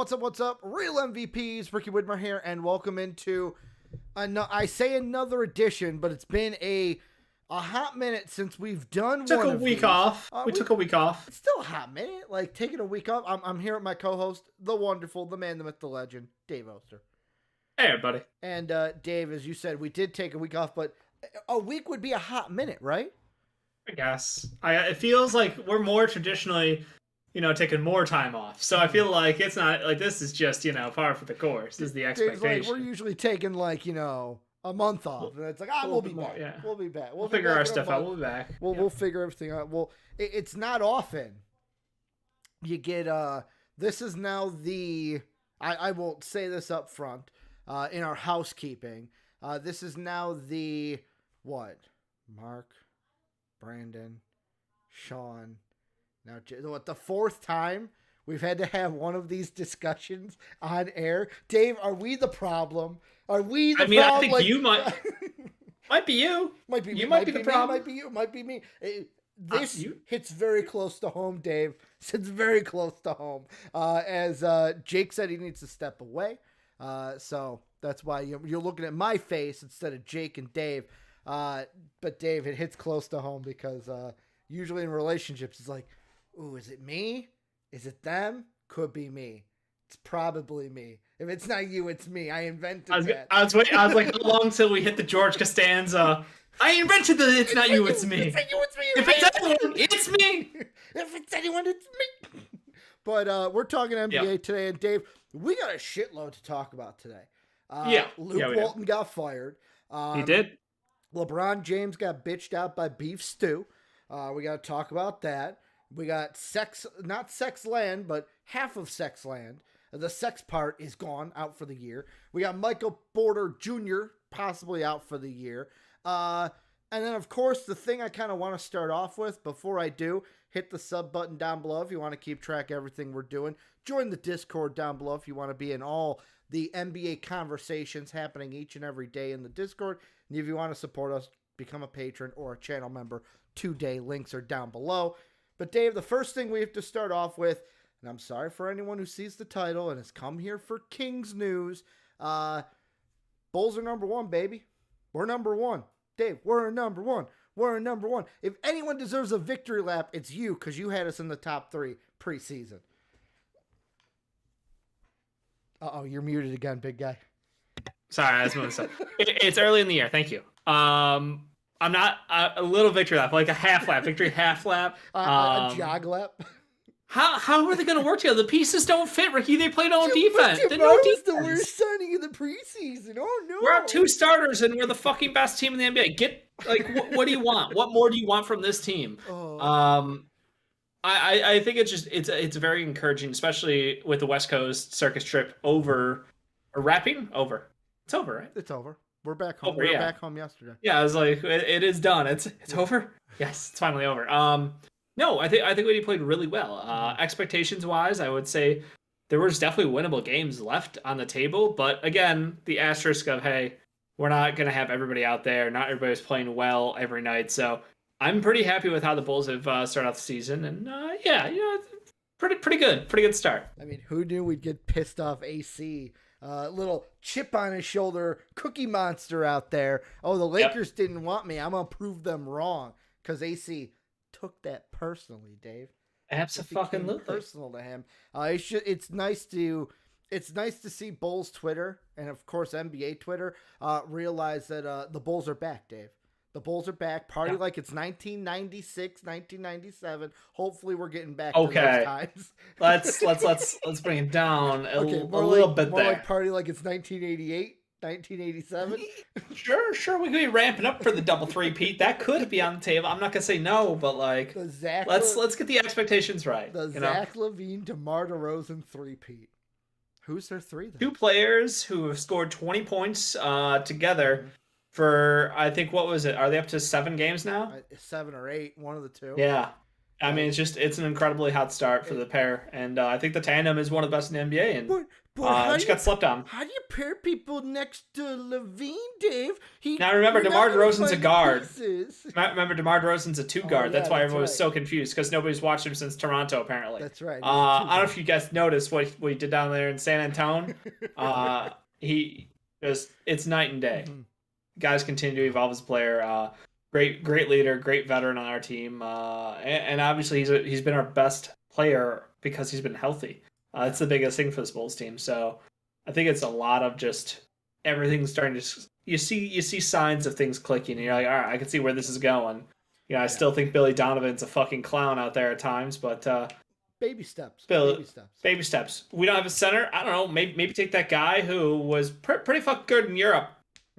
What's up? Real MVPs, Ricky Widmer here, and welcome into, I say another edition, but it's been a hot minute since we've done took one a of week these. off. We took a week off. It's still a hot minute, like taking a week off. I'm here with my co-host, the wonderful, the man, the myth, the legend, Dave Oster. Hey, everybody. And Dave, as you said, we did take a week off, but a week would be a hot minute, right? I guess. It feels like we're more traditionally, taking more time off. So I feel like it's not like this is just, par for the course. This is the expectation. Dave's like, we're usually taking a month off, and it's like, we'll be back. Yeah. We'll be back. We'll figure our stuff out. We'll be back. We'll figure everything out. Well, it's not often you get. This is now the. I won't say this up front. In our housekeeping, this is now the what? Mark, Brandon, Sean. Now, what, the fourth time we've had to have one of these discussions on air? Dave, are we the problem? Are we the problem? I think you might. Might be you. Might be you. Me. Might be the problem. Might be you. Might be me. This hits very close to home, Dave. It's very close to home. As Jake said, he needs to step away. So that's why you're looking at my face instead of Jake and Dave. But Dave, it hits close to home because usually in relationships, it's like, ooh, is it me? Is it them? Could be me. It's probably me. If it's not you, it's me. I invented that. I was like, how long till we hit the George Costanza? I invented the "it's not you, it's me." It's not you, it's me. If it's anyone, it's me. If it's anyone, it's me. But we're talking NBA today, and Dave, we got a shitload to talk about today. Luke Walton got fired. He did. LeBron James got bitched out by Beef Stew. We got to talk about that. We got not Sex Land, but half of Sex Land. The sex part is gone, out for the year. We got Michael Porter Jr. possibly out for the year. And then, of course, the thing I kind of want to start off with before I do, hit the sub button down below if you want to keep track of everything we're doing. Join the Discord down below if you want to be in all the NBA conversations happening each and every day in the Discord. And if you want to support us, become a patron or a channel member today. Links are down below. But Dave, the first thing we have to start off with, and I'm sorry for anyone who sees the title and has come here for Kings news. Bulls are number one, baby. We're number one. Dave, we're number one. We're number one. If anyone deserves a victory lap, it's you, because you had us in the top 3 preseason. Uh-oh, you're muted again, big guy. Sorry, I was moving stuff. It's early in the year. Thank you. I'm not a little victory lap, like a half lap, victory half lap. A jog lap. How are they going to work together? The pieces don't fit, Ricky. They played on defense. But was the worst signing of the preseason. Oh, no. We're at 2 starters, and we're the fucking best team in the NBA. What do you want? What more do you want from this team? Oh. I think it's very encouraging, especially with the West Coast circus trip wrapping over. It's over, right? It's over. We're back home. We were back home yesterday. Yeah, I was like, it is done. It's over. Yes, it's finally over. No, I think we played really well. Expectations wise, I would say there was definitely winnable games left on the table. But again, the asterisk of, hey, we're not going to have everybody out there. Not everybody's playing well every night. So I'm pretty happy with how the Bulls have started off the season. And pretty good. Pretty good start. I mean, who knew we'd get pissed off AC? Little chip on his shoulder, Cookie Monster out there. Oh, the Lakers didn't want me. I'm going to prove them wrong because AC took that personally, Dave. Absolutely personal to him. It's nice to see Bulls Twitter and of course NBA Twitter realize that the Bulls are back, Dave. The Bulls are back. Party like it's 1996, 1997. Hopefully, we're getting back to those times. let's bring it down a little bit more there. Like party like it's 1988. 1987. Sure, we could be ramping up for the double three-peat. That could be on the table. I'm not gonna say no, but like, let's get the expectations right. The Zach LaVine, DeMar DeRozan three-peat. Who's their 3 then? 2 players who have scored 20 points together for, I think, what was it? Are they up to 7 games now? 7 or 8, one of the 2. Yeah. I mean, it's an incredibly hot start for the pair, and I think the tandem is one of the best in the NBA. And She got slept on. How do you pair people next to Levine, Dave? Now remember, DeMar DeRozan's a guard. Pieces. Remember, DeMar DeRozan's a two guard. That's why everyone was right. so confused, because nobody's watched him since Toronto, apparently. That's right. I don't know if you guys noticed what he did down there in San Antonio. It's night and day. Mm-hmm. Guys continue to evolve as a player. Great leader, great veteran on our team, and obviously he's been our best player because he's been healthy. That's the biggest thing for this Bulls team. So I think it's a lot of just everything starting to. You see signs of things clicking, and you're like, all right, I can see where this is going. I still think Billy Donovan's a fucking clown out there at times, but baby steps. Baby steps. We don't have a center. I don't know. Maybe take that guy who was pretty fucking good in Europe.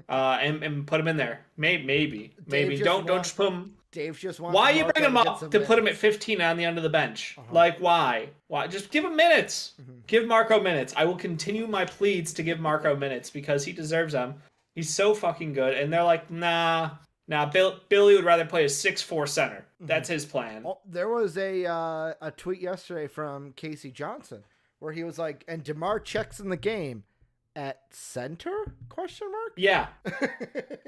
And put him in there. Maybe. Don't just put him. Dave just wants. Why you bring him up to put him at 15 on the end of the bench? Like why? Just give him minutes. Give Marco minutes. I will continue my pleads to give Marco minutes because he deserves them. He's so fucking good. And they're like, nah. Billy would rather play a 6'4" center. That's his plan. Oh, there was a tweet yesterday from Casey Johnson where he was like, and DeMar checks in the game. At center? Question mark? Yeah.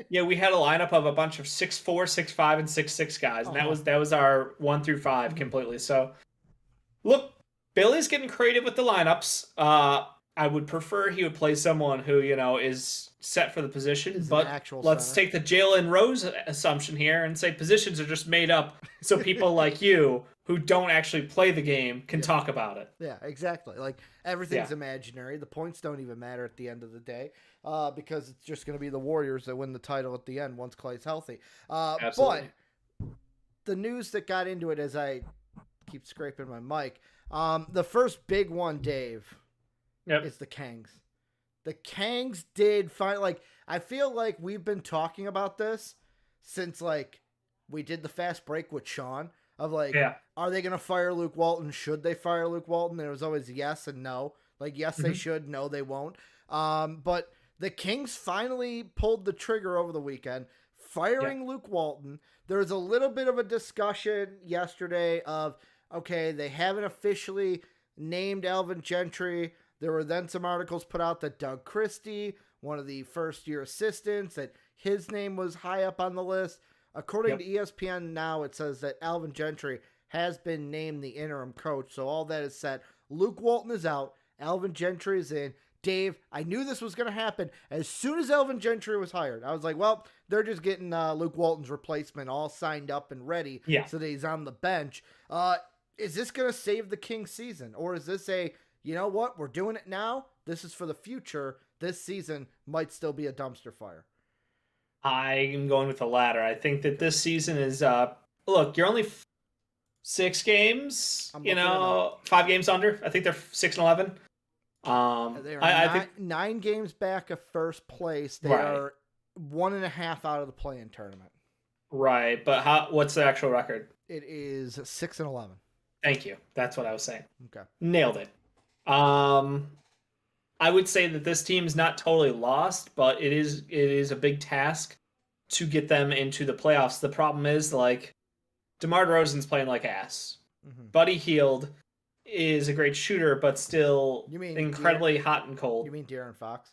Yeah, we had a lineup of a bunch of 6'4", 6'5", and 6'6" guys, and that was our 1 through 5 completely. So, look, Billy's getting creative with the lineups. I would prefer he would play someone who, is set for the position, but let's take the Jalen Rose assumption here and say positions are just made up so people like you who don't actually play the game can talk about it. Yeah, exactly. Like everything's imaginary. The points don't even matter at the end of the day because it's just going to be the Warriors that win the title at the end once Clay's healthy. Absolutely. But the news that got into it as I keep scraping my mic, the first big one, Dave, is the Kangs. The Kangs did find, I feel like we've been talking about this since, we did the fast break with Sean of, are they going to fire Luke Walton? Should they fire Luke Walton? There was always yes and no. Yes, they should. No, they won't. But the Kings finally pulled the trigger over the weekend, firing Luke Walton. There was a little bit of a discussion yesterday of, okay, they haven't officially named Alvin Gentry. There were then some articles put out that Doug Christie, one of the first-year assistants, that his name was high up on the list. According to ESPN now, it says that Alvin Gentry has been named the interim coach. So all that is set. Luke Walton is out. Alvin Gentry is in. Dave, I knew this was going to happen. As soon as Alvin Gentry was hired, I was like, well, they're just getting Luke Walton's replacement all signed up and ready so that he's on the bench. Is this going to save the Kings season? Or is this you know what? We're doing it now. This is for the future. This season might still be a dumpster fire. I'm going with the latter. I think that this season is, look, you're only 6 games, 5 games under. I think they're 6-11. They are think 9 games back of first place. They are 1.5 out of the play-in tournament. Right, but what's the actual record? It is 6-11. Thank you. That's what I was saying. Okay. Nailed it. I would say that this team's not totally lost, but it is a big task to get them into the playoffs. The problem is, DeMar DeRozan's playing like ass. Buddy Hield is a great shooter, but still incredibly hot and cold. You mean De'Aaron Fox?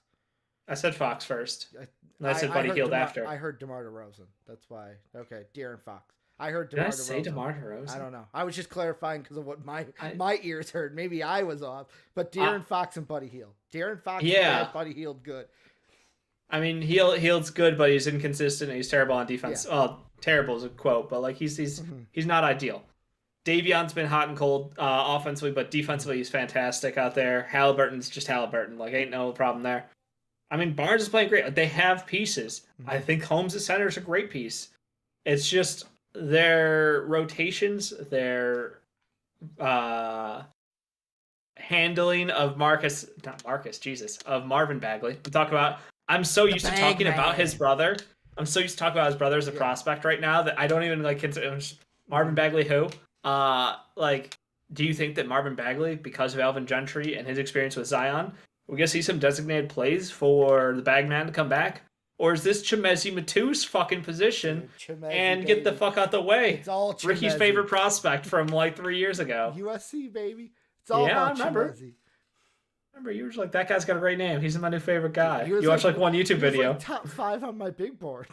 I said Fox first. I said Buddy Hield after. I heard DeMar DeRozan. That's why. Okay, De'Aaron Fox. I heard DeMar DeMar DeRozan. Did I say DeMar DeRozan? I don't know. I was just clarifying because of what my ears heard. Maybe I was off. But De'Aaron Fox and Buddy Hield. De'Aaron Fox and Buddy Hield good. I mean, Hield's good, but he's inconsistent and he's terrible on defense. Yeah. Well, terrible is a quote, but he's not ideal. Davion's been hot and cold offensively, but defensively he's fantastic out there. Halliburton's just Halliburton. Ain't no problem there. I mean, Barnes is playing great. They have pieces. I think Holmes at center is a great piece. It's just their rotations, their handling of Marvin Bagley. I'm so used to talking about his brother. I'm so used to talking about his brother as a prospect right now that I don't even consider Marvin Bagley who. Do you think that Marvin Bagley, because of Alvin Gentry and his experience with Zion, we're going to see some designated plays for the Bagman to come back? Or is this Chimezi Matu's fucking position and get the fuck out the way? It's all Chimezi. Ricky's favorite prospect from 3 years ago. USC, baby. It's all about Chimezi. Remember, you were like, that guy's got a great name. He's my new favorite guy. He was You watched like one YouTube video. Like top 5 on my big board.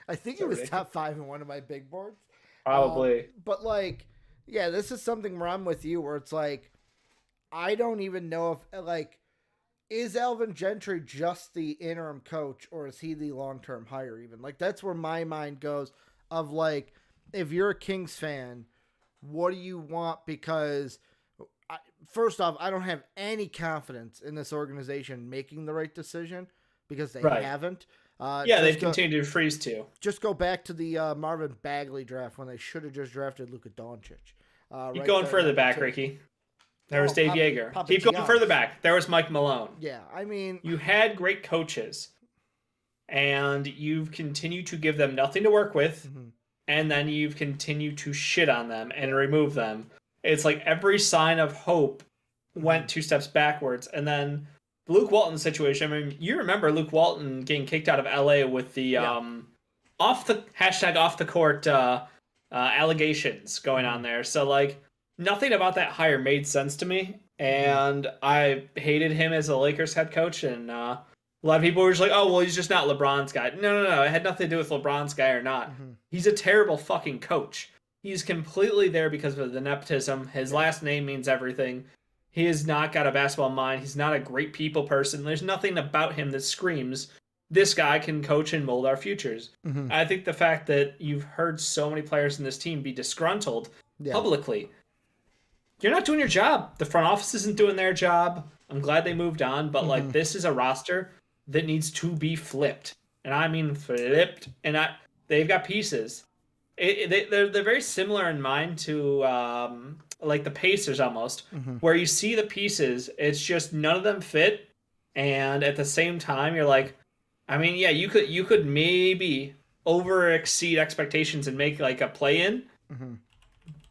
I think he was ridiculous. Top 5 in one of my big boards. Probably. But like, yeah, this is something where I'm with you, where it's like, I don't even know if, like, is Alvin Gentry just the interim coach, or is he the long-term hire even? Like, that's where my mind goes of, like, if you're a Kings fan, what do you want? Because, first off, I don't have any confidence in this organization making the right decision because they haven't. They've continued to freeze too. Just go back to the Marvin Bagley draft when they should have just drafted Luka Doncic. Keep going further back, Ricky. There was Dave Yeager. Keep going further back. There was Mike Malone. Yeah, I mean... You had great coaches, and you've continued to give them nothing to work with, and then you've continued to shit on them and remove them. It's like every sign of hope went 2 steps backwards, and then the Luke Walton situation, I mean, you remember Luke Walton getting kicked out of LA with the off the court allegations going on there. So, like, nothing about that hire made sense to me, and I hated him as a Lakers head coach, and a lot of people were just like, oh, well, he's just not LeBron's guy. No. It had nothing to do with LeBron's guy or not. He's a terrible fucking coach. He's completely there because of the nepotism. His last name means everything. He has not got a basketball mind. He's not a great people person. There's nothing about him that screams, this guy can coach and mold our futures. I think the fact that you've heard so many players in this team be disgruntled publicly, you're not doing your job. The front office isn't doing their job. I'm glad they moved on, but like, this is a roster that needs to be flipped. And I mean flipped. And they've got pieces. They're very similar in mind to like the Pacers almost, where you see the pieces, it's just none of them fit. And at the same time, you're like, I mean, yeah, you could maybe over exceed expectations and make like a play-in.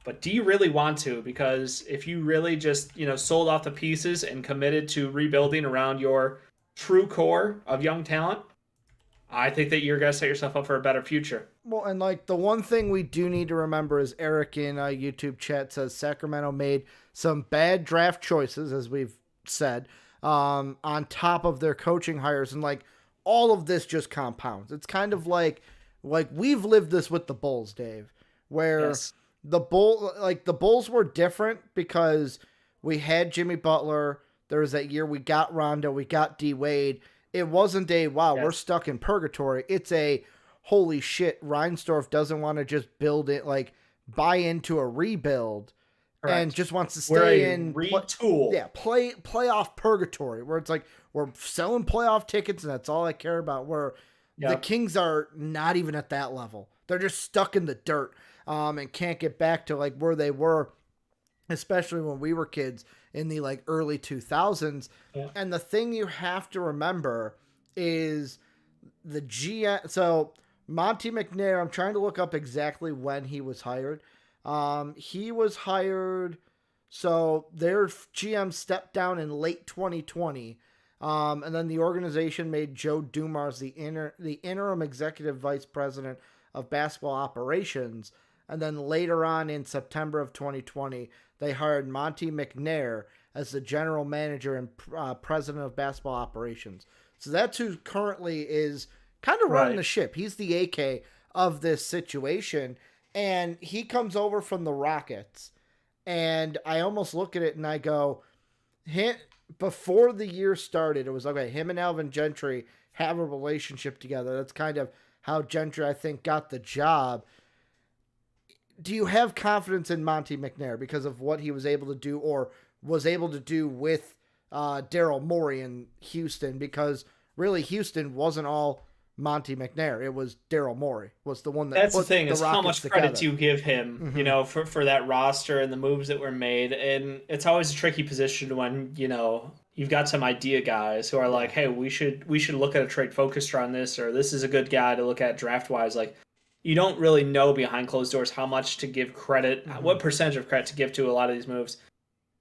But do you really want to? Because if you really just, sold off the pieces and committed to rebuilding around your true core of young talent, I think that you're going to set yourself up for a better future. Well, and like the one thing we do need to remember is Eric in YouTube chat says Sacramento made some bad draft choices, as we've said, on top of their coaching hires. And like all of this just compounds. It's kind of like we've lived this with the Bulls, Dave, where the Bulls were different because we had Jimmy Butler. There was that year we got Rondo, we got D Wade. It wasn't we're stuck in purgatory. It's a holy shit. Reinsdorf doesn't want to just build it, like buy into a rebuild, and just wants to stay in retool. Playoff purgatory, where it's like we're selling playoff tickets and that's all I care about. Where the Kings are not even at that level. They're just stuck in the dirt, and can't get back to like where they were, especially when we were kids in the like early 2000s. And the thing you have to remember is the GM. So Monty McNair, I'm trying to look up exactly when he was hired. He was hired, so their GM stepped down in late 2020. And then the organization made Joe Dumars the interim executive vice president of basketball operations. And then later on in September of 2020, they hired Monty McNair as the general manager and president of basketball operations. So that's who currently is kind of running the ship. He's the AK of this situation. And he comes over from the Rockets. And I almost look at it and I go, before the year started, it was, okay, him and Alvin Gentry have a relationship together. That's kind of how Gentry, I think, got the job. Do you have confidence in Monty McNair because of what he was able to do or was able to do with Daryl Morey in Houston? Because really Houston wasn't all Monty McNair. It was Daryl Morey was the one that That's put the thing, is how much together. Credit you give him, for that roster and the moves that were made. And it's always a tricky position when, you've got some idea guys who are like, hey, we should look at a trade focused on this, or this is a good guy to look at draft wise. Like, you don't really know behind closed doors how much to give credit, what percentage of credit to give to a lot of these moves.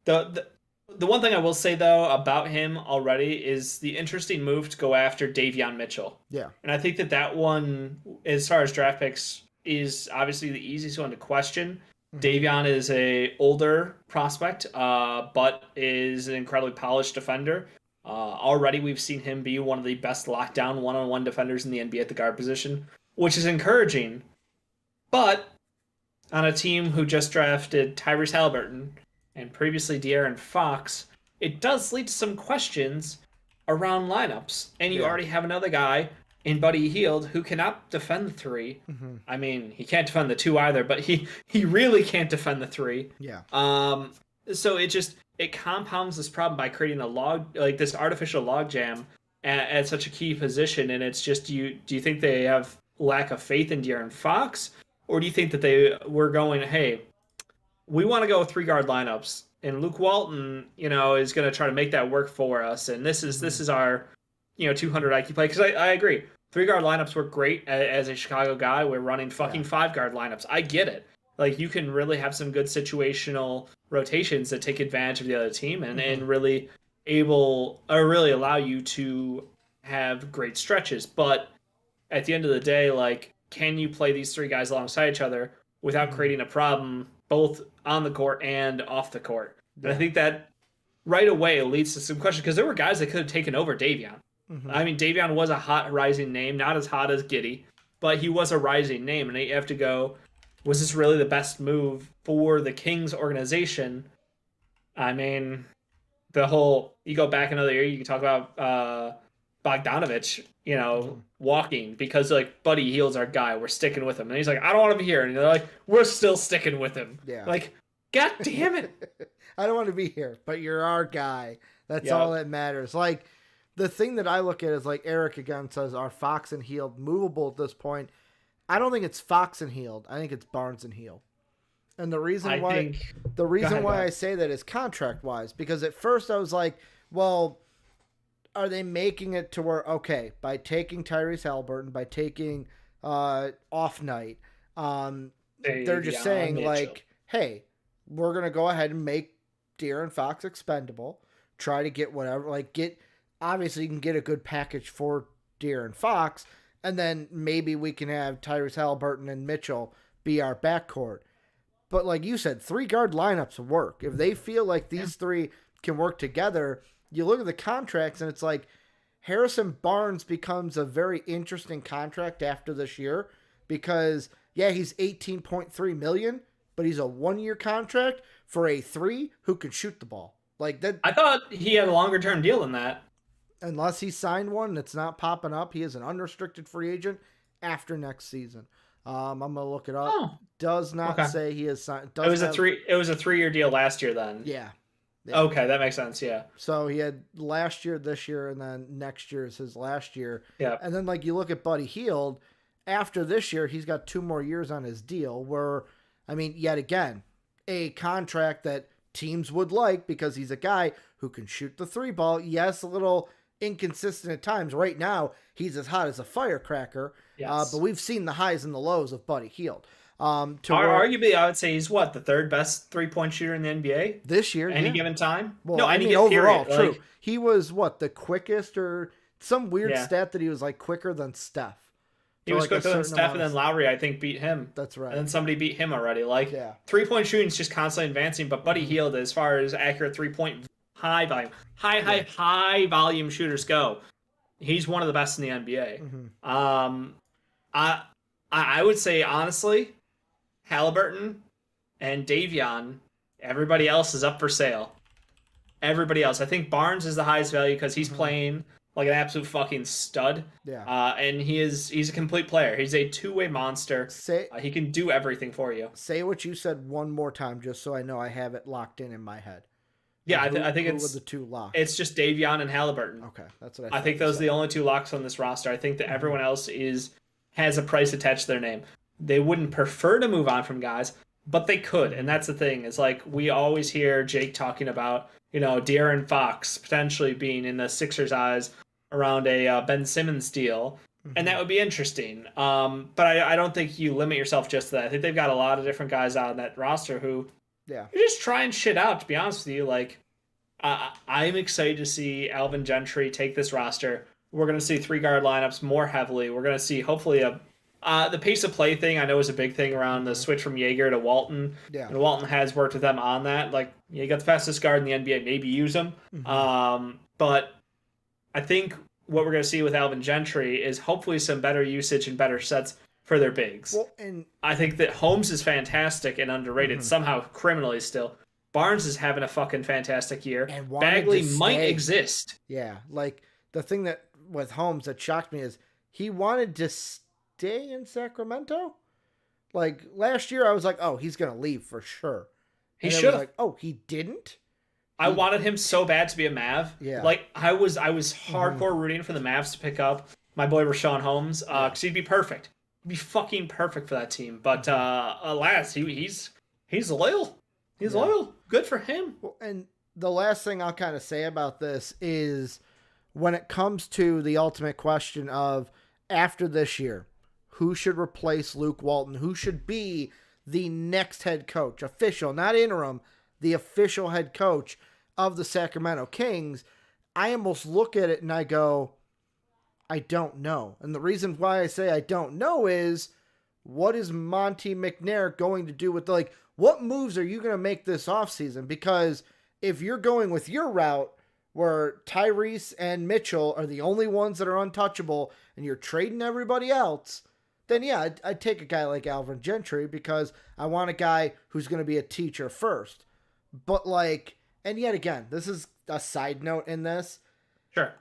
The one thing I will say, though, about him already is the interesting move to go after Davion Mitchell. Yeah. And I think that one, as far as draft picks, is obviously the easiest one to question. Davion is a older prospect, but is an incredibly polished defender. Already, we've seen him be one of the best lockdown one-on-one defenders in the NBA at the guard position, which is encouraging. But on a team who just drafted Tyrese Halliburton and previously De'Aaron Fox, it does lead to some questions around lineups. And you already have another guy in Buddy Hield who cannot defend the three. I mean, he can't defend the two either, but he really can't defend the three. Yeah. So it compounds this problem by creating this artificial log jam at such a key position. And it's just, do you think they have lack of faith in De'Aaron Fox? Or do you think that they were going, hey, we want to go with 3-guard lineups, and Luke Walton, is going to try to make that work for us, and this is our, 200 IQ play? Because I agree, 3-guard lineups work great as a Chicago guy. We're running fucking 5-guard lineups. I get it. Like, you can really have some good situational rotations that take advantage of the other team and really allow you to have great stretches. But at the end of the day, like, can you play these 3 guys alongside each other without creating a problem both on the court and off the court? And I think that right away leads to some questions, because there were guys that could have taken over Davion. I mean, Davion was a hot rising name, not as hot as Giddey, but he was a rising name. And you have to go, was this really the best move for the Kings organization? I mean, you go back another year, you can talk about Bogdanovich, walking because like Buddy Hield's our guy, we're sticking with him, and he's like, I don't want to be here, and they're like, we're still sticking with him. Yeah. Like, god damn it. I don't want to be here, but you're our guy. That's all that matters. Like, the thing that I look at is, like, Eric again says, are Fox and Hield movable at this point? I don't think it's Fox and Hield. I think it's Barnes and Hield. And the reason why I say that is contract wise, because at first I was like, well, are they making it to where, okay, by taking Tyrese Halliburton, by taking off night, they're just saying Mitchell, like, hey, we're going to go ahead and make De'Aaron Fox expendable, try to get whatever, like, obviously you can get a good package for De'Aaron Fox, and then maybe we can have Tyrese Halliburton and Mitchell be our backcourt. But like you said, 3-guard lineups work. If they feel like these 3 can work together, you look at the contracts and it's like Harrison Barnes becomes a very interesting contract after this year, because he's $18.3 million, but he's a 1-year contract for a 3 who can shoot the ball. Like that. I thought he had a longer term deal than that. Unless he signed one and it's not popping up, he is an unrestricted free agent after next season. I'm gonna look it up. Does not say he is signed. It was a 3-year deal last year then. Yeah. Okay, that makes sense. Yeah. So he had last year, this year, and then next year is his last year. Yeah. And then like you look at Buddy Hield, after this year, he's got 2 more years on his deal. Where, I mean, yet again, a contract that teams would like because he's a guy who can shoot the 3 ball. Yes, a little inconsistent at times. Right now, he's as hot as a firecracker. Yes. But we've seen the highs and the lows of Buddy Hield. Arguably, I would say he's the 3rd best 3-point shooter in the NBA this year. Any given time? Well, no, overall, period. true. Like, he was the quickest, or some weird stat that he was like quicker than Steph. He was quicker than Steph, and then Lowry, I think, beat him. That's right. And then somebody beat him already. Like, 3-point shooting is just constantly advancing, but Buddy Hield, as far as accurate 3-point high volume shooters go, he's one of the best in the NBA. I would say, honestly, Halliburton and Davion, everybody else is up for sale. Everybody else. I think Barnes is the highest value because he's playing like an absolute fucking stud. Yeah. And he's a complete player. He's a 2-way monster. He can do everything for you. Say what you said one more time, just so I know I have it locked in my head. Yeah, I think it's the 2 locks. It's just Davion and Halliburton. Okay, that's what I think those are the only 2 locks on this roster. I think that everyone else has a price attached to their name. They wouldn't prefer to move on from guys, but they could, and that's the thing. Is like we always hear Jake talking about, De'Aaron Fox potentially being in the Sixers' eyes around a Ben Simmons deal, and that would be interesting. But I don't think you limit yourself just to that. I think they've got a lot of different guys on that roster who you're just trying shit out, to be honest with you. Like, I'm excited to see Alvin Gentry take this roster. We're going to see 3-guard lineups more heavily. We're going to see hopefully a The pace of play thing I know is a big thing around the switch from Jaeger to Walton. Yeah. And Walton has worked with them on that. Like, you got the fastest guard in the NBA, maybe use him. But I think what we're going to see with Alvin Gentry is hopefully some better usage and better sets for their bigs. Well, and I think that Holmes is fantastic and underrated, somehow criminally still. Barnes is having a fucking fantastic year. And Bagley might exist. Yeah, like the thing that with Holmes that shocked me is he wanted to stay in Sacramento. Like last year, I was like, oh, he's gonna leave for sure. He should. Like, oh, he didn't. I wanted him so bad to be a Mav. Yeah. Like I was hardcore rooting for the Mavs to pick up my boy Rashawn Holmes because he'd be perfect. He'd be fucking perfect for that team. But alas, he's loyal. He's loyal. Good for him. Well, and the last thing I'll kind of say about this is when it comes to the ultimate question of after this year, who should replace Luke Walton? Who should be the next head coach? Official, not interim, the official head coach of the Sacramento Kings. I almost look at it and I go, I don't know. And the reason why I say I don't know is what is Monty McNair going to do with what moves are you going to make this offseason? Because if you're going with your route where Tyrese and Mitchell are the only ones that are untouchable and you're trading everybody else, then yeah, I'd take a guy like Alvin Gentry because I want a guy who's going to be a teacher first. But and yet again, this is a side note in this. Sure.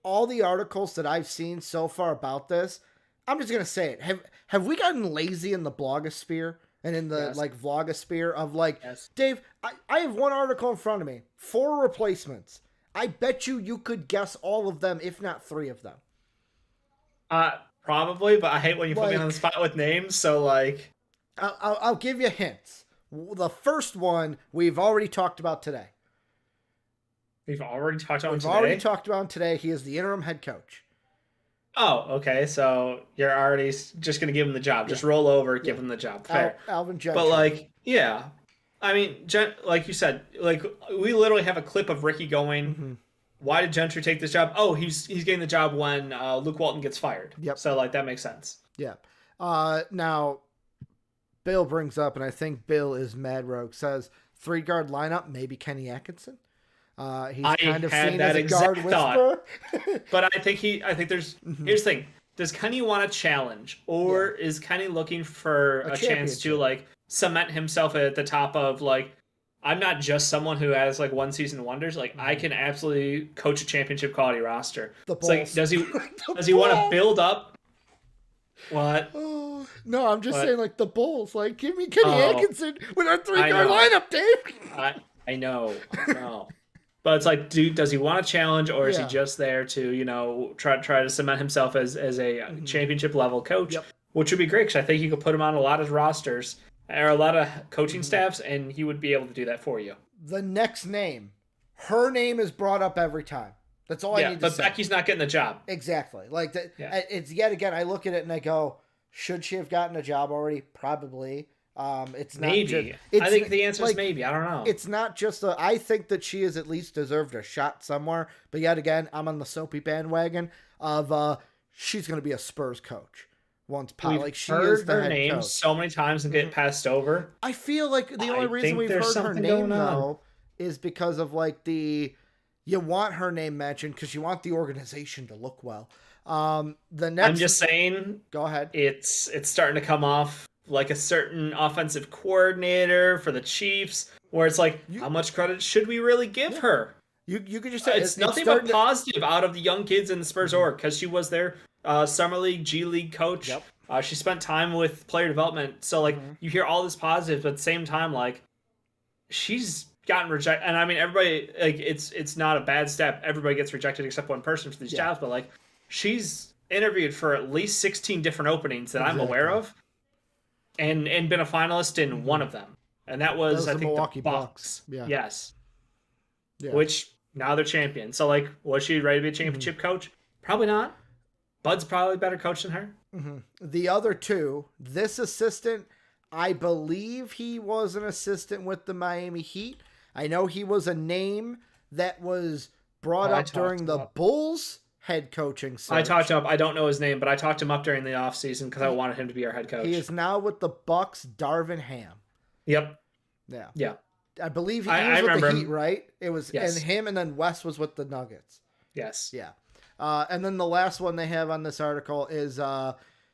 All the articles that I've seen so far about this, I'm just going to say it. Have we gotten lazy in the blogosphere and in the vlogosphere of Dave, I have one article in front of me, 4 replacements. I bet you could guess all of them, if not 3 of them. Probably, but I hate when you put me on the spot with names. So I'll give you hints. The first one we've already talked about today. We've already talked about him today. He is the interim head coach. Oh, okay. So you're already just going to give him the job. Just roll over, give him the job. Fair. Alvin Gentry. But yeah. I mean, like you said, we literally have a clip of Ricky going, why did Gentry take this job? Oh, he's getting the job when Luke Walton gets fired. Yep. So that makes sense. Yeah. Now, Bill brings up, and I think Bill is Mad Rogue, says 3-guard lineup, maybe Kenny Atkinson. He's kind of seen as a guard whisperer. But I think here's the thing. Does Kenny want a challenge, or is Kenny looking for a chance to cement himself at the top of I'm not just someone who has one season wonders. I can absolutely coach a championship quality roster. It's does he want to build up? What? Oh, no, I'm just saying the Bulls. Give me Kenny Atkinson with our 3-guard lineup, Dave. I know. But it's does he want a challenge, or is he just there to try to cement himself as a championship level coach, which would be great because I think you could put him on a lot of rosters or a lot of coaching staffs, and he would be able to do that for you. The next name, her name is brought up every time. That's all I need to say. But Becky's not getting the job. Exactly. It's yet again. I look at it and I go, should she have gotten a job already? Probably. It's not maybe. I think the answer is maybe. I don't know. It's not just I think that she has at least deserved a shot somewhere. But yet again, I'm on the soapy bandwagon of she's going to be a Spurs coach once. She is the her head name coach so many times and get passed over. I feel like the only reason we've heard her name though is because of you want her name mentioned because you want the organization to look well. I'm just saying. Go ahead. It's starting to come off like a certain offensive coordinator for the Chiefs, where it's how much credit should we really give her? You could just say it's nothing but positive out of the young kids in the Spurs org because she was their summer league, G League coach. Yep. She spent time with player development, so you hear all this positive, but at the same time, she's gotten rejected. And I mean, everybody it's not a bad step. Everybody gets rejected except one person for these jobs, but she's interviewed for at least 16 different openings that I'm aware of. And been a finalist in one of them. And that was I think, Milwaukee the Bucks. Yeah. Yes. Yeah. Which, now they're champions. So, was she ready to be a championship coach? Probably not. Bud's probably a better coach than her. The other two, this assistant, I believe he was an assistant with the Miami Heat. I know he was a name that was brought up during the Bulls head coaching search. I talked up. I don't know his name, but I talked him up during the offseason because I wanted him to be our head coach. He is now with the Bucks. Darvin Ham. Yep. Yeah. I believe he was with the Heat, right? It was, and him, and then Wes was with the Nuggets. Yes. Yeah. And then the last one they have on this article is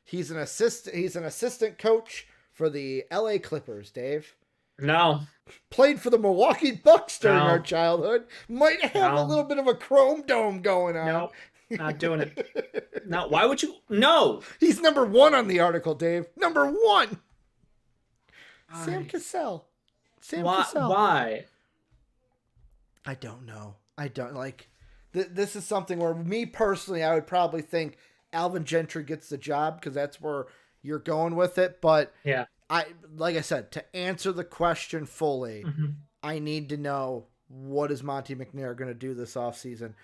he's an assistant coach for the LA Clippers, Dave. No. Played for the Milwaukee Bucks during our childhood. Might have a little bit of a chrome dome going on. No, not doing it. No, why would you? No. He's number 1 on the article, Dave. Number 1. Sam Cassell. Cassell. Why? I don't know. I don't like. This is something where me personally, I would probably think Alvin Gentry gets the job because that's where you're going with it. But yeah. Like I said, to answer the question fully, I need to know what is Monty McNair going to do this offseason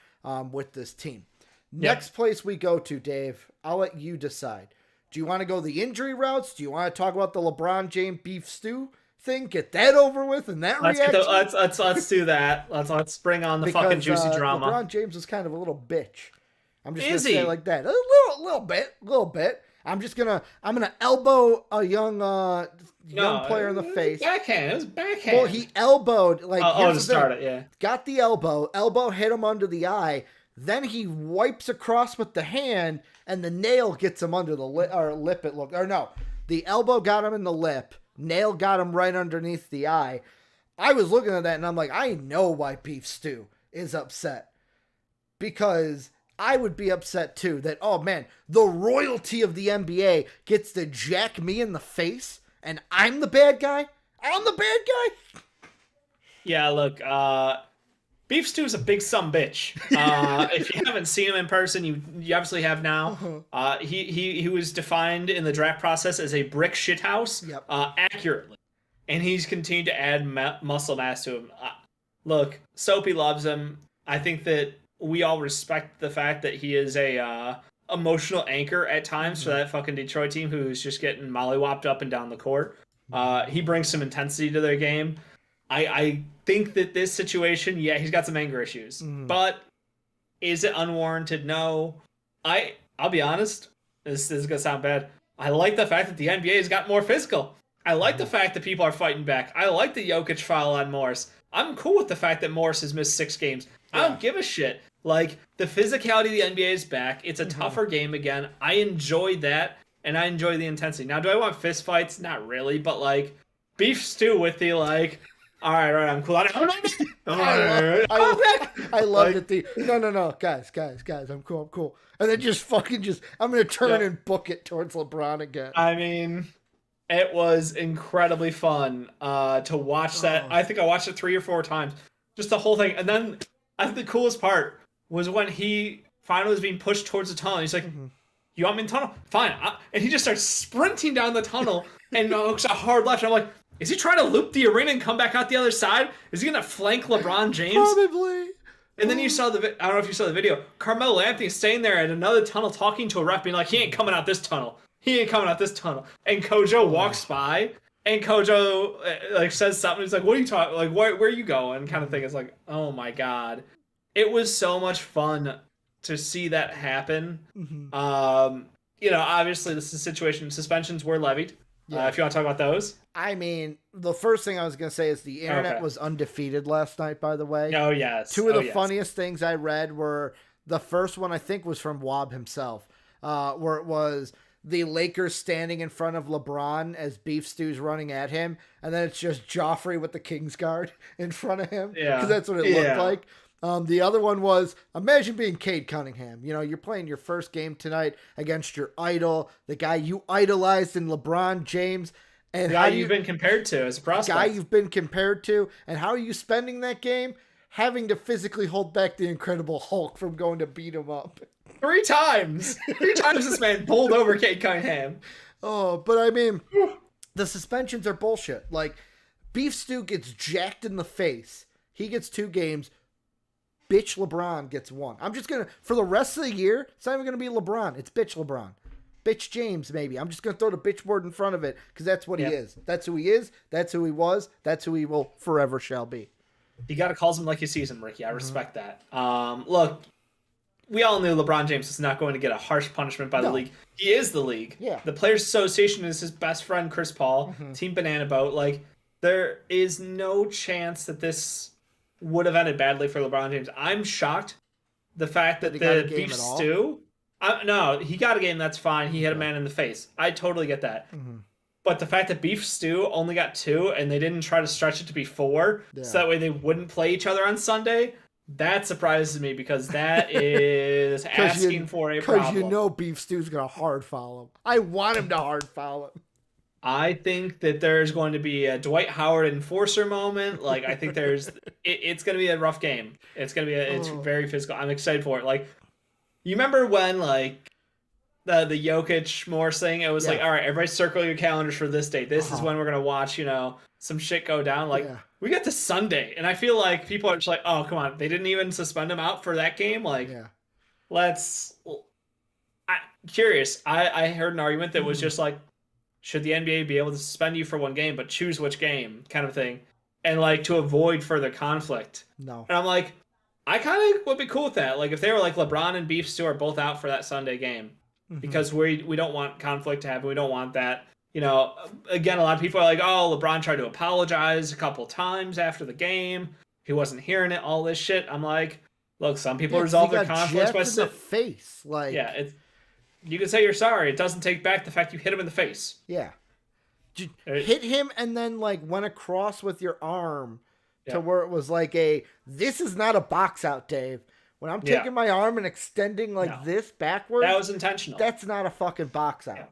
with this team. Next place we go to, Dave, I'll let you decide. Do you want to go the injury routes? Do you want to talk about the LeBron James beef stew thing? Get that over with and that reaction? Let's do that. Let's bring on the fucking juicy drama. LeBron James is kind of a little bitch. I'm just going to say it like that. A little bit. I'm gonna elbow a young player in the face. Backhand. It was backhand. Well, he elbowed to start it. Yeah. Got the elbow. Elbow hit him under the eye. Then he wipes across with the hand, and the nail gets him under the lip. It looked, or no, the elbow got him in the lip. Nail got him right underneath the eye. I was looking at that, and I'm like, I know why Beef Stew is upset, because I would be upset too that, oh man, the royalty of the NBA gets to jack me in the face and I'm the bad guy? I'm the bad guy? Yeah, look, Beef Stew's a big bitch. If you haven't seen him in person, you obviously have now. He was defined in the draft process as a brick shithouse, accurately. And he's continued to add muscle mass to him. Look, Soapy loves him. I think that we all respect the fact that he is a emotional anchor at times for that fucking Detroit team who's just getting mollywopped up and down the court. He brings some intensity to their game. I think that this situation, he's got some anger issues. But is it unwarranted? No. I'll be honest. This is going to sound bad. I like the fact that the NBA has got more physical. I like the fact that people are fighting back. I like the Jokic foul on Morris. I'm cool with the fact that Morris has missed 6 games. I don't give a shit. Like, the physicality of the NBA is back. It's a tougher game again. I enjoy that, and I enjoy the intensity. Now, do I want fist fights? Not really, but, like, Beef Stew with the, like, all right, I'm cool. I loved it. No, guys, I'm cool. And then I'm going to turn and book it towards LeBron again. I mean, it was incredibly fun to watch that. I think I watched it 3 or 4 times. Just the whole thing. And then I think the coolest part was when he finally was being pushed towards the tunnel. He's like, you want me in the tunnel? Fine. And he just starts sprinting down the tunnel and looks a hard left. And I'm like, is he trying to loop the arena and come back out the other side? Is he going to flank LeBron James? Probably. And then you saw I don't know if you saw the video. Carmelo Anthony staying there at another tunnel talking to a ref being like, he ain't coming out this tunnel. And Kojo walks by. And Kojo says something. He's like, "What are you talking? Like, where are you going?" Kind of thing. It's like, oh my god, it was so much fun to see that happen. Obviously this is a situation. Suspensions were levied. If you want to talk about those. I mean, the first thing I was gonna say is the internet was undefeated last night. By the way. Oh yes. Two of the funniest things I read were the first one. I think was from Wob himself, where it was the Lakers standing in front of LeBron as Beef Stew's running at him, and then it's just Joffrey with the Kings guard in front of him. Yeah. Because that's what it looked like. The other one was, imagine being Cade Cunningham. You know, you're playing your first game tonight against your idol, the guy you idolized in LeBron James. And the guy you've been compared to as a prospect. Guy you've been compared to. And how are you spending that game? Having to physically hold back the Incredible Hulk from going to beat him up. 3 times. 3 times this man pulled over Cade Cunningham. Oh, but I mean, the suspensions are bullshit. Like, Beef Stew gets jacked in the face. He gets 2 games. Bitch LeBron gets 1. I'm just going to, for the rest of the year, it's not even going to be LeBron. It's bitch LeBron. Bitch James, maybe. I'm just going to throw the bitch word in front of it because that's what he is. That's who he is. That's who he was. That's who he will forever shall be. You got to call him like you sees him, Ricky. I respect that. Look, we all knew LeBron James was not going to get a harsh punishment by the league. He is the league. Yeah. The Players Association is his best friend, Chris Paul. Team Banana Boat. Like, there is no chance that this would have ended badly for LeBron James. I'm shocked. The fact that the beef stew... no, he got a game, that's fine. He hit a man in the face. I totally get that. But the fact that beef stew only got 2 and they didn't try to stretch it to be 4 so that way they wouldn't play each other on Sunday, that surprises me because that is asking for a problem. Because you know beef stew's going to hard foul him. I want him to hard foul him. I think that there's going to be a Dwight Howard enforcer moment. Like, I think there's... it's going to be a rough game. It's going to be it's very physical. I'm excited for it. Like, you remember when, like, the Jokic Morris thing? It was like, all right, everybody circle your calendars for this date. This is when we're going to watch, some shit go down. Like, we got to Sunday. And I feel like people are just like, oh, come on. They didn't even suspend him out for that game. Like, curious. I heard an argument that was just like, should the NBA be able to suspend you for one game, but choose which game kind of thing? And, like, to avoid further conflict. No. And I'm like, I kind of would be cool with that. Like, if they were like LeBron and Beef Stew are both out for that Sunday game, because we don't want conflict to happen. We don't want that. Again, a lot of people are like, oh, LeBron tried to apologize a couple times after the game. He wasn't hearing it, all this shit. I'm like, look, some people resolve their conflicts by the face. Like, you can say you're sorry. It doesn't take back the fact you hit him in the face. Yeah. Hit him and then, like, went across with your arm to where it was like this is not a box out, Dave. When I'm taking my arm and extending this backwards, that was intentional. That's not a fucking box out. Yeah.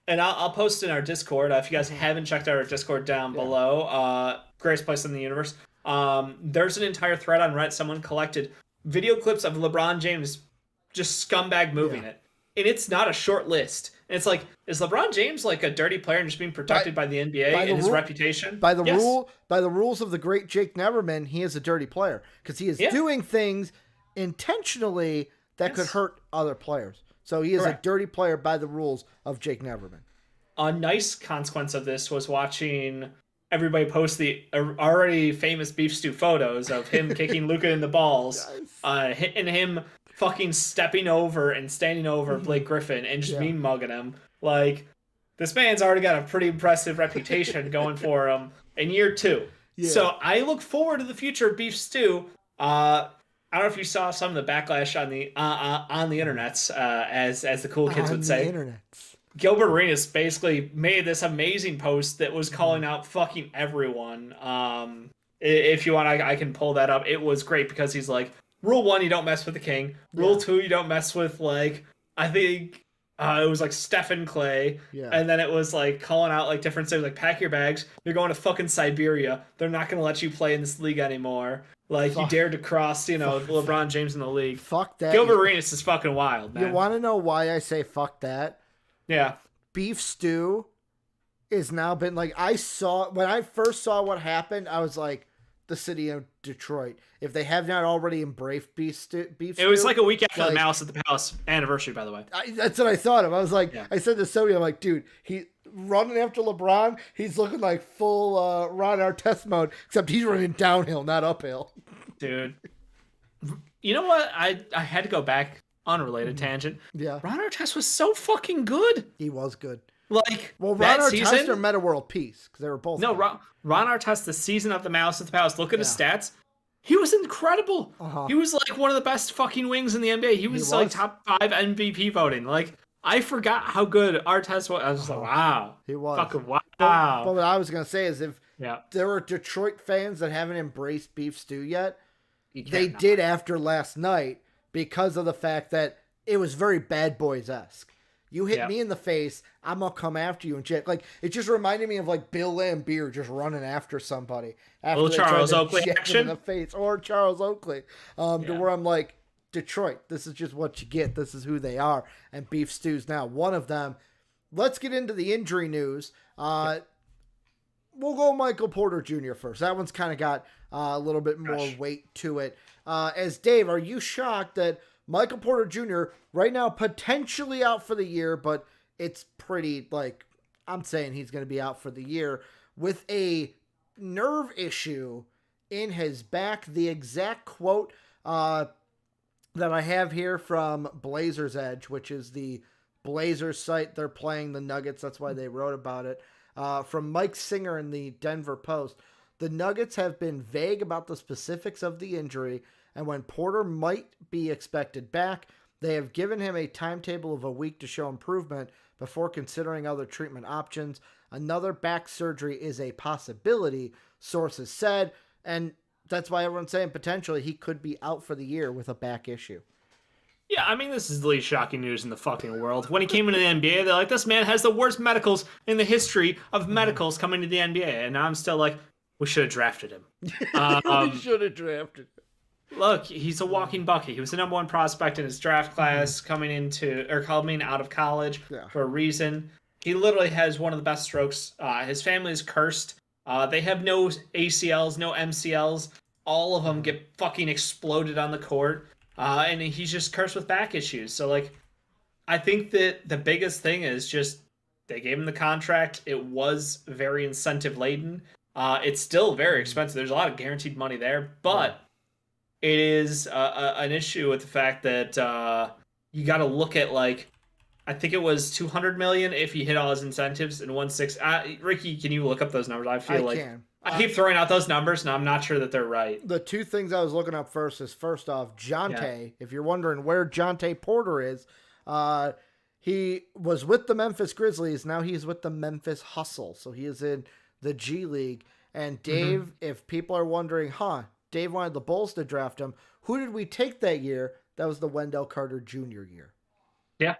And I'll post in our Discord. If you guys haven't checked out our Discord down below, greatest place in the universe. There's an entire thread on Reddit. Someone collected video clips of LeBron James just scumbag moving it. And it's not a short list. And it's like, is LeBron James like a dirty player and just being protected by the NBA and his reputation? By the rules of the great Jake Neverman, he is a dirty player because he is doing things intentionally that could hurt other players. So he is a dirty player by the rules of Jake Neverman. A nice consequence of this was watching everybody post the already famous beef stew photos of him kicking Luka in the balls, hitting him fucking stepping over and standing over Blake Griffin and just mean mugging him. Like, this man's already got a pretty impressive reputation going for him in year 2. Yeah. So I look forward to the future of beef stew. I don't know if you saw some of the backlash on the internets, as the cool kids would say. Gilbert Arenas basically made this amazing post that was calling out fucking everyone. If you want, I can pull that up. It was great because he's like, Rule 1, you don't mess with the king. Rule 2, you don't mess with, like, I think it was like Stephen Clay. Yeah. And then it was like calling out like different things, like pack your bags. You're going to fucking Siberia. They're not going to let you play in this league anymore. Like, you dared to cross, LeBron James in the league. Fuck that. Gilbert Arenas is fucking wild, man. You want to know why I say fuck that? Yeah. Beef stew is now been like, when I first saw what happened, I was like, the city of Detroit, if they have not already embraced beef stew. It was like a week after the Malice at the Palace anniversary, by the way. That's what I thought of. I was like, I said to Sony, I'm like, dude, he running after LeBron, he's looking like full Ron Artest mode, except he's running downhill, not uphill. Dude. You know what? I had to go back, unrelated tangent. Yeah. Ron Artest was so fucking good. He was good. Like, well, Ron Artest or Meta World Peace, because they were both. No, Ron Artest, the season of the Malice at the Palace. Look at his stats. He was incredible. He was like one of the best fucking wings in the NBA. He was like top 5 MVP voting. Like, I forgot how good Artest was. I was just like, wow. He was. Fucking wow. But what I was going to say is if there are Detroit fans that haven't embraced beef stew yet, they did after last night because of the fact that it was very Bad Boys-esque. You hit me in the face, I'm going to come after you and shit. Like, it just reminded me of, like, Bill Laimbeer just running after somebody. After Charles Oakley action? In the face. Or Charles Oakley. To where I'm like, Detroit, this is just what you get. This is who they are. And beef stew's now one of them. Let's get into the injury news. We'll go Michael Porter Jr. first. That one's kind of got a little bit more weight to it. As Dave, are you shocked that Michael Porter Jr. right now potentially out for the year, but it's pretty, like, I'm saying he's going to be out for the year with a nerve issue in his back. The exact quote that I have here from Blazers Edge, which is the Blazers site. They're playing the Nuggets. That's why they wrote about it. From Mike Singer in the Denver Post. The Nuggets have been vague about the specifics of the injury, and when Porter might be expected back, they have given him a timetable of a week to show improvement before considering other treatment options. Another back surgery is a possibility, sources said, and that's why everyone's saying potentially he could be out for the year with a back issue. Yeah, I mean, this is the least shocking news in the fucking world. When he came into the NBA, they're like, this man has the worst medicals in the history of medicals coming to the NBA. And now I'm still like, we should have drafted him. We should have drafted him. Look, he's a walking bucket. He was the number one prospect in his draft class coming out of college for a reason. He literally has one of the best strokes. His family is cursed. They have no ACLs, no MCLs. All of them get fucking exploded on the court. And he's just cursed with back issues. So, like, I think that the biggest thing is just they gave him the contract. It was very incentive laden. It's still very expensive. There's a lot of guaranteed money there, but it is an issue with the fact that you got to look at, like, I think it was $200 million if he hit all his incentives, and 160. Ricky, can you look up those numbers? I keep throwing out those numbers, and I'm not sure that they're right. The two things I was looking up first is, first off, Jonte. If you're wondering where Jonte Porter is, he was with the Memphis Grizzlies. Now he's with the Memphis Hustle. So he is in the G League. And Dave, if people are wondering, Dave wanted the Bulls to draft him. Who did we take that year? That was the Wendell Carter Jr. year. Yeah.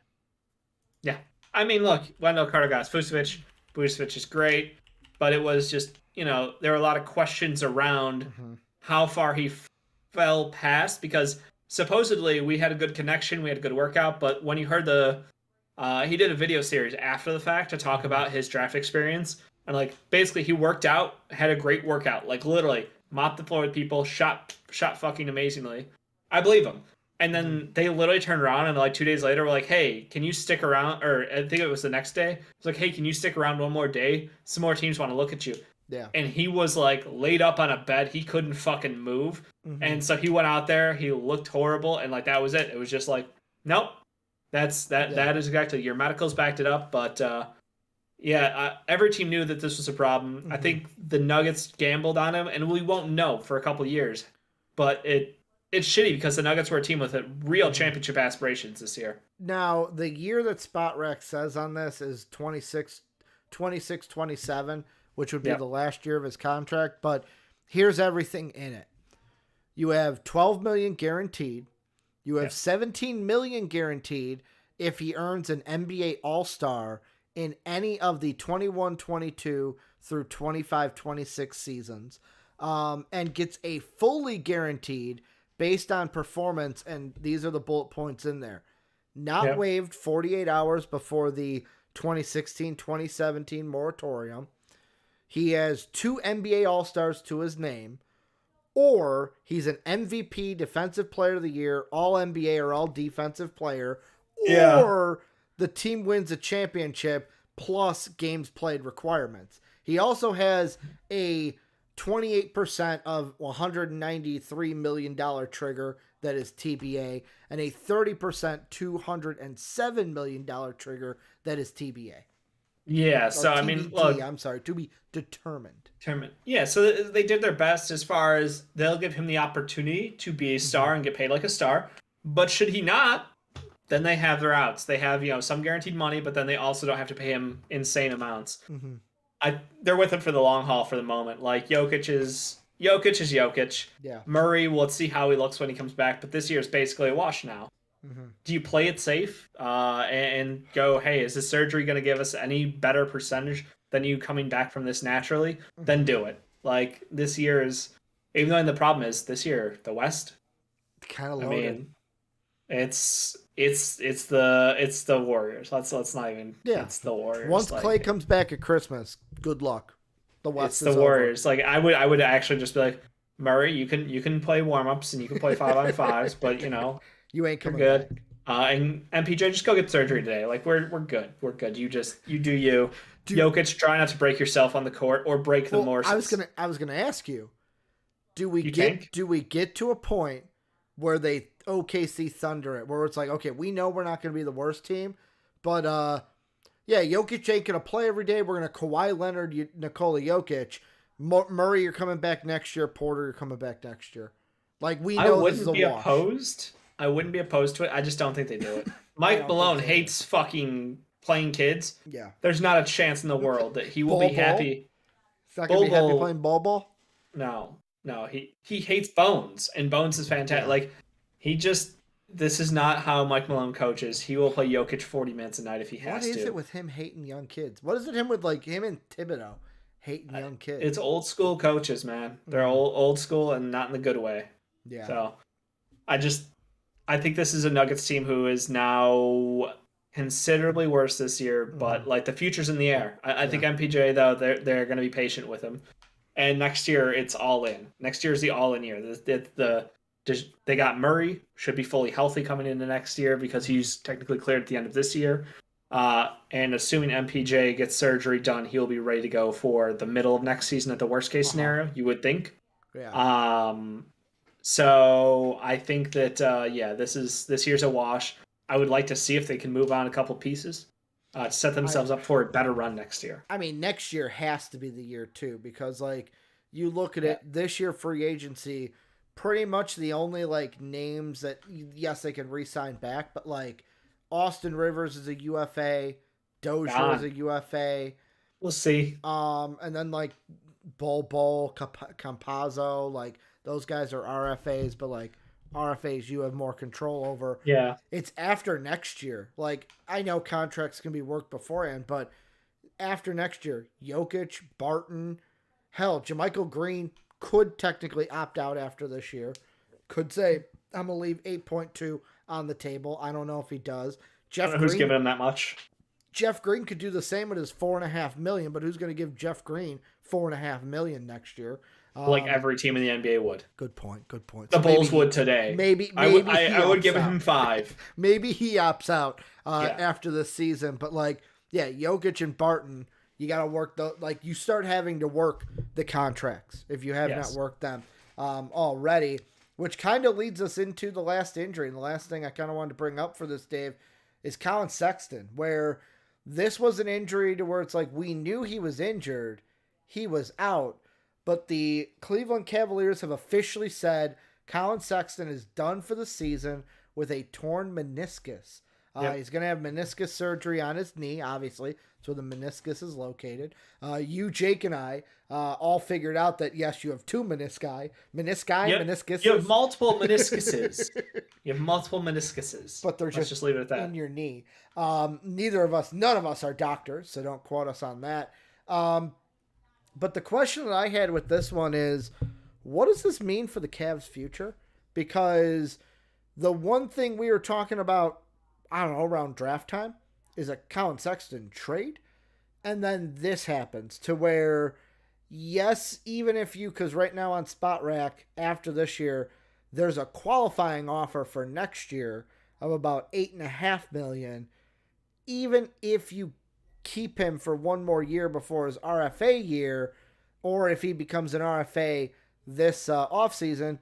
Yeah. I mean, look, Wendell Carter got Vucevic. Vucevic is great. But it was just, there were a lot of questions around how far he fell past, because supposedly we had a good connection, we had a good workout, but when you heard he did a video series after the fact to talk about his draft experience, and like basically he worked out, had a great workout, like literally mopped the floor with people, shot fucking amazingly. I believe him. And then they literally turned around and like 2 days later were like, hey, can you stick around? Or I think it was the next day. It was like, hey, can you stick around one more day? Some more teams want to look at you. Yeah. And he was like laid up on a bed. He couldn't fucking move. And so he went out there. He looked horrible. And like, that was it. It was just like, nope. That is exactly, your medicals backed it up. But every team knew that this was a problem. I think the Nuggets gambled on him, and we won't know for a couple of years. But it's shitty because the Nuggets were a team with real championship aspirations this year. Now, the year that Spot Rec says on this is 26-27, which would be the last year of his contract. But here's everything in it. You have $12 million guaranteed. You have $17 million guaranteed if he earns an NBA All-Star in any of the 21-22 through 25-26 seasons, and gets a fully guaranteed based on performance, and these are the bullet points in there. Not waived 48 hours before the 2016-2017 moratorium. He has 2 NBA All-Stars to his name, or he's an MVP, Defensive Player of the Year, All-NBA or All-Defensive Player, or the team wins a championship plus games played requirements. He also has a 28% of $193 million trigger that is TBA, and a 30% $207 million trigger that is TBA. Yeah, so I mean, look, I'm sorry, to be determined. Yeah, so they did their best as far as they'll give him the opportunity to be a star and get paid like a star. But should he not, then they have their outs. They have, some guaranteed money, but then they also don't have to pay him insane amounts. They're with him for the long haul for the moment. Like, Jokic is Jokic. Yeah. Murray, let's see how he looks when he comes back. But this year is basically a wash now. Do you play it safe and go, hey, is this surgery going to give us any better percentage than you coming back from this naturally? Then do it. Like, this year is, even though the problem is this year, the West, kind of loaded. I mean, it's the Warriors. Let's not even. Yeah. It's the Warriors. Once Clay comes back at Christmas, good luck. The West. It's the Warriors. Like, I would actually just be like, Murray, you can play warm-ups and you can play 5-on-5s, but you ain't coming good. back. And PJ, just go get surgery today. Like, we're good. We're good. You do you. Jokic, try not to break yourself on the court or break the more. I was gonna ask you, do we get to a point where they OKC Thunder, where it's like, okay, we know we're not going to be the worst team, but yeah, Jokic ain't going to play every day. We're going to Kawhi Leonard, Nikola Jokic. Murray, you're coming back next year. Porter, you're coming back next year. Like, we know this is a wash. I wouldn't be opposed to it. I just don't think they do it. Mike Malone hates fucking playing kids. Yeah. There's not a chance in the world that he will be happy. He's not going to be happy playing ball? No. He hates Bones, and Bones is fantastic. Yeah. Like, this is not how Mike Malone coaches. He will play Jokic 40 minutes a night if he has to. What is it with him hating young kids? What is it with like him and Thibodeau hating young kids? It's old school coaches, man. They're old school and not in the good way. Yeah. So I think this is a Nuggets team who is now considerably worse this year, but like the future's in the air. I think MPJ though, they're going to be patient with him. And next year it's all in. Next year is the all in year. They got Murray, should be fully healthy coming into next year because he's technically cleared at the end of this year. And assuming MPJ gets surgery done, he'll be ready to go for the middle of next season at the worst case scenario, you would think. Yeah. So I think that this year's a wash. I would like to see if they can move on a couple pieces to set themselves up for a better run next year. I mean, next year has to be the year too, because like you look at it, this year free agency, pretty much the only like names that yes they can re-sign back, but like Austin Rivers is a UFA, Dozier is a UFA. We'll see. And then like Bol Campazzo, like those guys are RFAs, but like RFAs you have more control over. Yeah. It's after next year. Like I know contracts can be worked beforehand, but after next year, Jokic, Barton, hell, JaMychal Green could technically opt out after this year. Could say, I'm going to leave 8.2 on the table. I don't know if he does. Who's giving him that much? Jeff Green could do the same with his $4.5 million, but who's going to give Jeff Green $4.5 million next year? Like every team in the NBA would. Good point. The Bulls would today. Maybe I would give him 5. Maybe he opts out after this season, but like, yeah, Jokic and Barton, you got to work you start having to work the contracts if you have not worked them already, which kind of leads us into the last injury. And the last thing I kind of wanted to bring up for this, Dave, is Colin Sexton, where this was an injury to where it's like we knew he was injured, he was out, but the Cleveland Cavaliers have officially said Colin Sexton is done for the season with a torn meniscus. He's going to have meniscus surgery on his knee, obviously. That's where the meniscus is located. You, Jake, and I all figured out that, yes, you have 2 menisci. Meniscus. You have multiple meniscuses. But they're just leave it at that. In your knee. None of us are doctors, so don't quote us on that. But the question that I had with this one is, what does this mean for the Cavs' future? Because the one thing we were talking about, I don't know, around draft time is a Colin Sexton trade. And then this happens to where, yes, even if because right now on Spot Rack, after this year, there's a qualifying offer for next year of about $8.5 million. Even if you keep him for one more year before his RFA year, or if he becomes an RFA this offseason,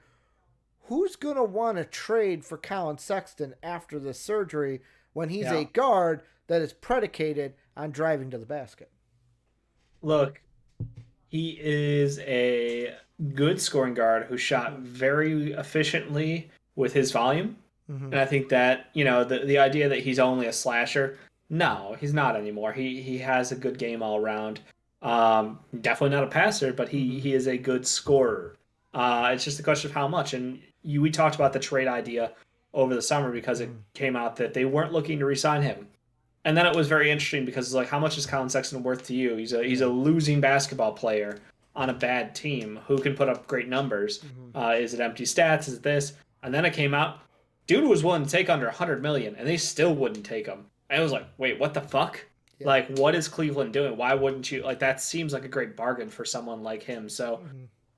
who's going to want to trade for Colin Sexton after this surgery when he's a guard that is predicated on driving to the basket? Look, he is a good scoring guard who shot very efficiently with his volume. Mm-hmm. And I think that, the idea that he's only a slasher, no, he's not anymore. He has a good game all around. Definitely not a passer, but he is a good scorer. It's just a question of how much. And we talked about the trade idea over the summer because it came out that they weren't looking to re-sign him. And then it was very interesting because it's like, how much is Colin Sexton worth to you? He's a losing basketball player on a bad team who can put up great numbers. Mm-hmm. Is it empty stats? Is it this? And then it came out, dude was willing to take under $100 million, and they still wouldn't take him. And I was like, wait, what the fuck? Yeah. Like, what is Cleveland doing? Why wouldn't you? Like, that seems like a great bargain for someone like him. So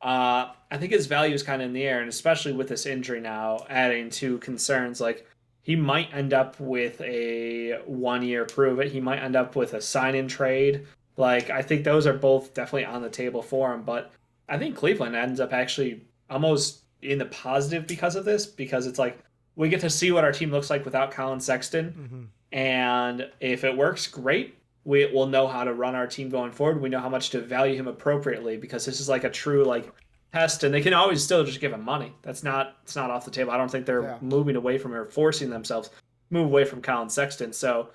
I think his value is kind of in the air, and especially with this injury now adding to concerns, like, he might end up with a 1-year prove it. He might end up with a sign-in trade. Like, I think those are both definitely on the table for him. But I think Cleveland ends up actually almost in the positive because of this, because it's like, we get to see what our team looks like without Colin Sexton. And if it works, great. We will know how to run our team going forward. We know how much to value him appropriately, because this is like a true like test, and they can always still just give him money. It's not off the table. I don't think they're moving away from or forcing themselves move away from Colin Sexton. So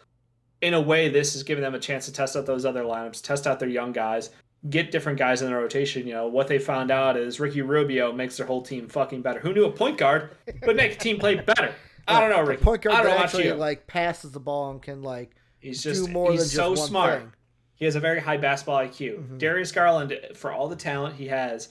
in a way, this is giving them a chance to test out those other lineups, test out their young guys, get different guys in the rotation. You know, what they found out is Ricky Rubio makes their whole team fucking better. Who knew a point guard would make a team play better? I don't know, Ricky. Point guard I don't know that about actually you. like passes the ball and can like He's do more than just so one smart. thing. He has a very high basketball IQ. Darius Garland, for all the talent he has,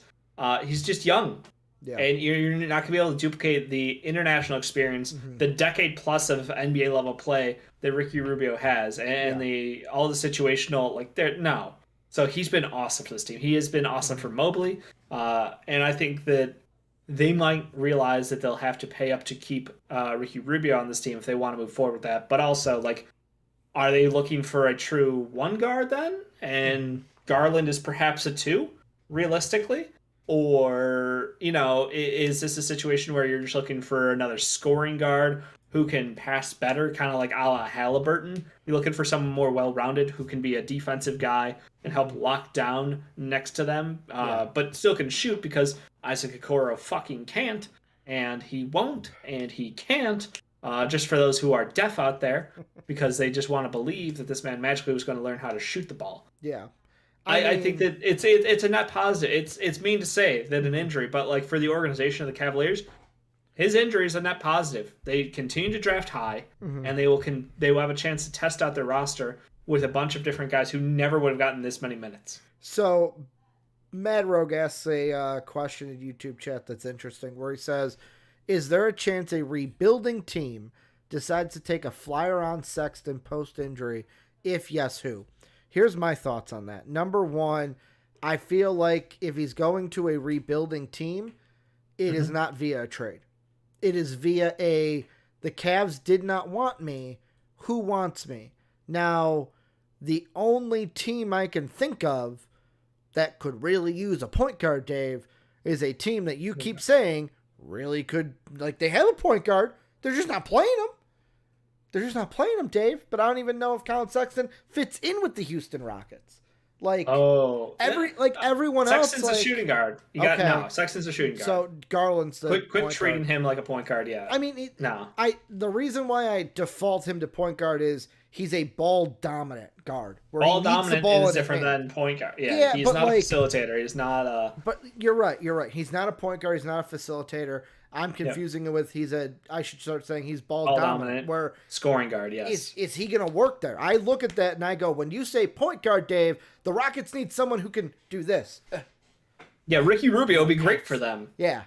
he's just young. Yeah. And you're not going to be able to duplicate the international experience, the decade plus of NBA level play that Ricky Rubio has, and all the situational, like, no. So he's been awesome for this team. He has been awesome for Mobley. And I think that they might realize that they'll have to pay up to keep Ricky Rubio on this team if they want to move forward with that. But also, like, are they looking for a true one guard then? And Garland is perhaps a two, realistically? Or, you know, is this a situation where you're just looking for another scoring guard who can pass better, kind of like a la Halliburton? You're looking for someone more well-rounded who can be a defensive guy and help lock down next to them, but still can shoot, because Isaac Okoro fucking can't, and he won't, and he can't. Just for those who are deaf out there, because they just want to believe that this man magically was going to learn how to shoot the ball. Yeah. I think that it's a net positive. It's mean to say that an injury, but like for the organization of the Cavaliers, his injury is a net positive. They continue to draft high, and they will have a chance to test out their roster with a bunch of different guys who never would have gotten this many minutes. So, Mad Rogue asks a question in YouTube chat that's interesting, where he says, "Is there a chance a rebuilding team decides to take a flyer on Sexton post-injury? If yes, who?" Here's my thoughts on that. Number one, I feel like if he's going to a rebuilding team, it is not via a trade. It is via the Cavs did not want me. Who wants me? Now, the only team I can think of that could really use a point guard, Dave, is a team that you keep saying really could, like, they have a point guard. They're just not playing him. They're just not playing him, Dave. But I don't even know if Colin Sexton fits in with the Houston Rockets. Like, everyone else. Sexton's a shooting guard. Sexton's a shooting guard. So Garland's the quit treating him like a point guard. Yeah. I mean, the reason why I default him to point guard is he's a ball dominant guard. Ball dominant is different than point guard. Yeah, he's not a facilitator. He's not a. But you're right. He's not a point guard. He's not a facilitator. I'm confusing it with I should start saying he's ball dominant. Where scoring guard, yes. Is he going to work there? I look at that and I go, when you say point guard, Dave, the Rockets need someone who can do this. Yeah, Ricky Rubio would be great for them. Yeah.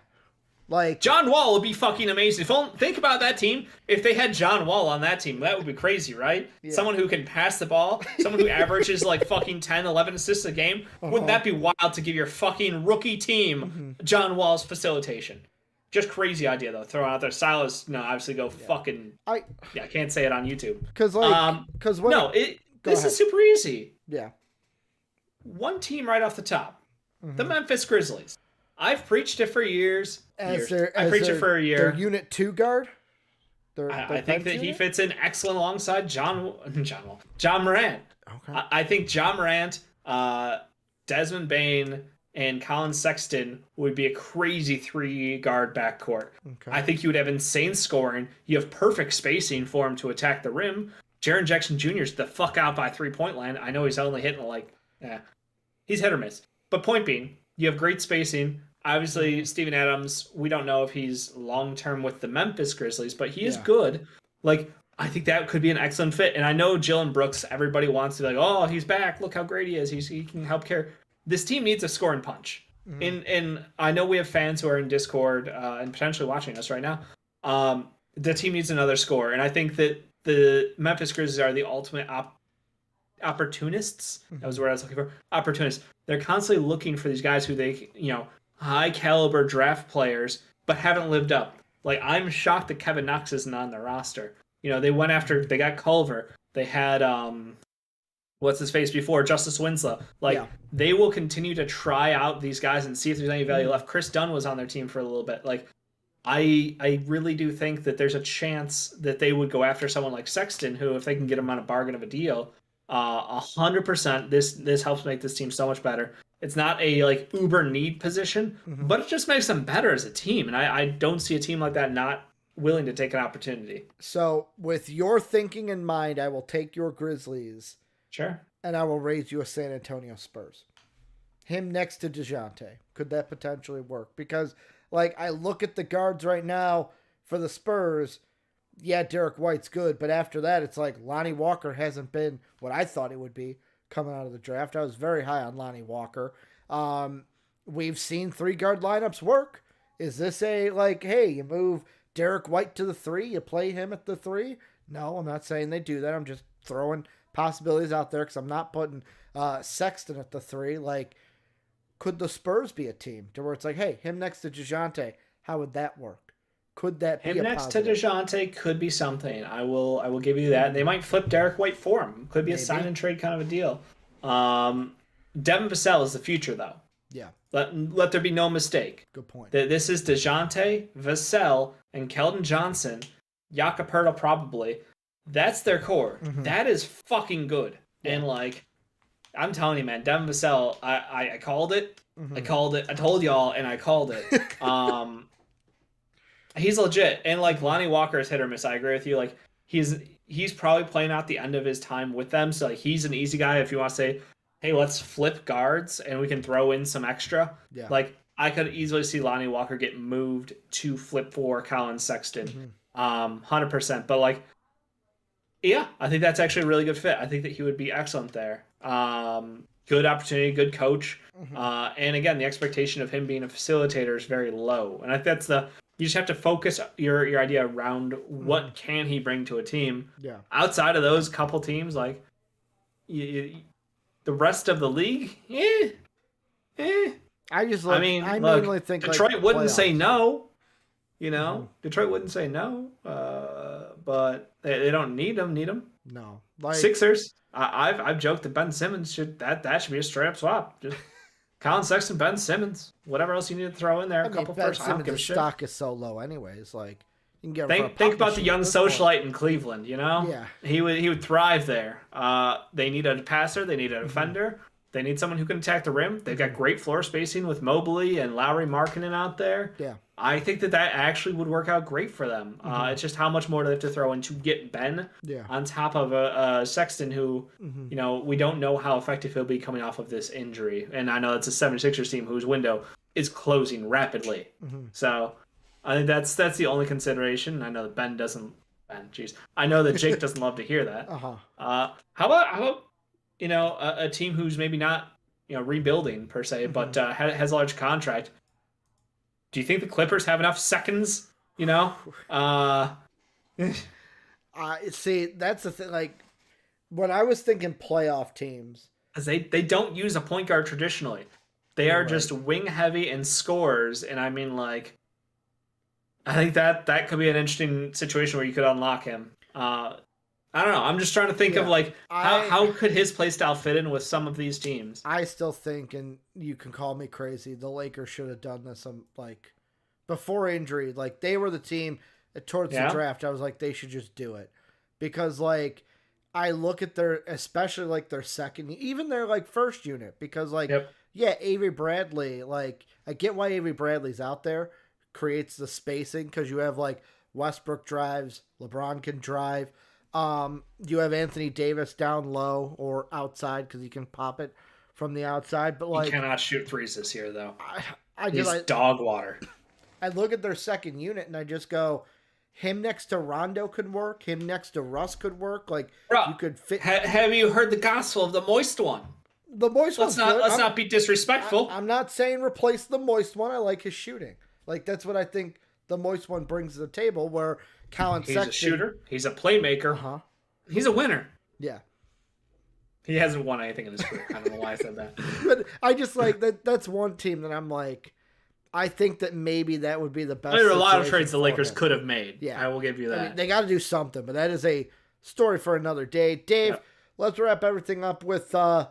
Like John Wall would be fucking amazing. Think about that team. If they had John Wall on that team, that would be crazy, right? Yeah. Someone who can pass the ball, someone who averages like fucking 10, 11 assists a game. Wouldn't that be wild to give your fucking rookie team John Wall's facilitation? Just crazy idea though. Throw out there. Silas, obviously go fucking. I can't say it on YouTube. This is super easy. Yeah. One team right off the top, the Memphis Grizzlies. I've preached it for years. I preached it for a year. Their Unit 2 guard. I think that he fits in excellent alongside John Morant. Okay. I think John Morant, Desmond Bane, and Colin Sexton would be a crazy 3-guard backcourt. Okay. I think you would have insane scoring. You have perfect spacing for him to attack the rim. Jaren Jackson Jr. is the fuck out by 3-point line. I know he's only hitting he's hit or miss. But point being, you have great spacing. Obviously, Steven Adams, we don't know if he's long-term with the Memphis Grizzlies, but he is good. Like, I think that could be an excellent fit. And I know Jalen Brooks, everybody wants to be like, oh, he's back. Look how great he is. He can help carry. This team needs a scoring punch. And I know we have fans who are in Discord and potentially watching us right now. The team needs another score. And I think that the Memphis Grizzlies are the ultimate opportunists. That was the word I was looking for. Opportunists. They're constantly looking for these guys who they, high caliber draft players, but haven't lived up. Like, I'm shocked that Kevin Knox isn't on the roster. They got Culver. They had, what's his face before, Justice Winslow. They will continue to try out these guys and see if there's any value left. Chris Dunn was on their team for a little bit. Like, I really do think that there's a chance that they would go after someone like Sexton, who, if they can get him on a bargain of a deal, 100%, this helps make this team so much better. It's not a like uber need position, but it just makes them better as a team, and I don't see a team like that not willing to take an opportunity. So, with your thinking in mind, I will take your Grizzlies. Sure. And I will raise you a San Antonio Spurs. Him next to DeJounte. Could that potentially work? Because, like, I look at the guards right now for the Spurs. Yeah, Derek White's good, but after that, it's like Lonnie Walker hasn't been what I thought it would be coming out of the draft. I was very high on Lonnie Walker. We've seen 3-guard lineups work. Is this a, like, hey, you move Derek White to the 3, you play him at the 3? No, I'm not saying they do that. I'm just throwing possibilities out there because I'm not putting Sexton at the 3. Like, could the Spurs be a team to where it's like, hey, him next to DeJounte, how would that work? Could that be him next to DeJounte could be something. I will give you that. They might flip Derek White for him. Could be a sign and trade kind of a deal. Devin Vassell is the future, though. Yeah. Let there be no mistake. Good point. This is DeJounte, Vassell, and Keldon Johnson. Jakob Poeltl probably. That's their core. That is fucking good. Yeah. And, like, I'm telling you, man, Devin Vassell, I called it. I called it. I told y'all, and I called it. He's legit. And, like, Lonnie Walker is hit or miss. I agree with you. Like, he's probably playing out the end of his time with them. So, like, he's an easy guy if you want to say, hey, let's flip guards and we can throw in some extra. Yeah. Like, I could easily see Lonnie Walker get moved to flip for Colin Sexton. 100%. But, like, yeah, I think that's actually a really good fit. I think that he would be excellent there. Good opportunity, good coach. And again, the expectation of him being a facilitator is very low. And I think that's you just have to focus your idea around what can he bring to a team. Yeah. Outside of those couple teams, like, the rest of the league, I mainly think Detroit like wouldn't playoffs. Say no. You know, Detroit wouldn't say no, but they don't need him. No, like Sixers. I've joked that Ben Simmons should be a straight up swap. Just Colin Sexton, Ben Simmons, whatever else you need to throw in there. A couple first. I don't give a shit. Stock is so low, anyways. Like, you can get. Think about the young socialite in Cleveland. You know, yeah, he would thrive there. They need a passer. They need a defender. They need someone who can attack the rim. They've got great floor spacing with Mobley and Lowry Markkinen out there. Yeah. I think that actually would work out great for them. It's just how much more do they have to throw in to get Ben on top of a Sexton who, you know, we don't know how effective he'll be coming off of this injury. And I know it's a 76ers team whose window is closing rapidly. So I think that's the only consideration. I know that I know that Jake doesn't love to hear that. How about you know, a team who's maybe not, you know, rebuilding per se, but has a large contract. Do you think the Clippers have enough seconds? You know, see, that's the thing. Like, when I was thinking playoff teams, because they don't use a point guard traditionally, they are just wing heavy and scorers. And I mean, like, I think that could be an interesting situation where you could unlock him. I don't know. I'm just trying to think of, like, how could his play style fit in with some of these teams? I still think, and you can call me crazy, the Lakers should have done this, like, before injury. Like, they were the team towards the draft. I was like, they should just do it. Because, like, I look at especially, like, their second, even their, like, first unit. Because, like, Avery Bradley, like, I get why Avery Bradley's out there, creates the spacing, because you have, like, Westbrook drives, LeBron can drive. You have Anthony Davis down low or outside because he can pop it from the outside. But, like, he cannot shoot threes this year, though. He's dog water. I look at their second unit and I just go, him next to Rondo could work. Him next to Russ could work. Like, bro, you could fit. Have you heard the gospel of the moist one? The moist one. Let's not be disrespectful. I'm not saying replace the moist one. I like his shooting. Like, that's what I think the moist one brings to the table. Where Colin Sexton, he's a shooter. He's a playmaker. He's a winner. Yeah. He hasn't won anything in his career. I don't know why I said that. But I just like that. That's one team that I'm like, I think that maybe that would be the best. There are a lot of trades the Lakers could have made. Yeah. I will give you that. I mean, they got to do something, but that is a story for another day. Dave, let's wrap everything up with the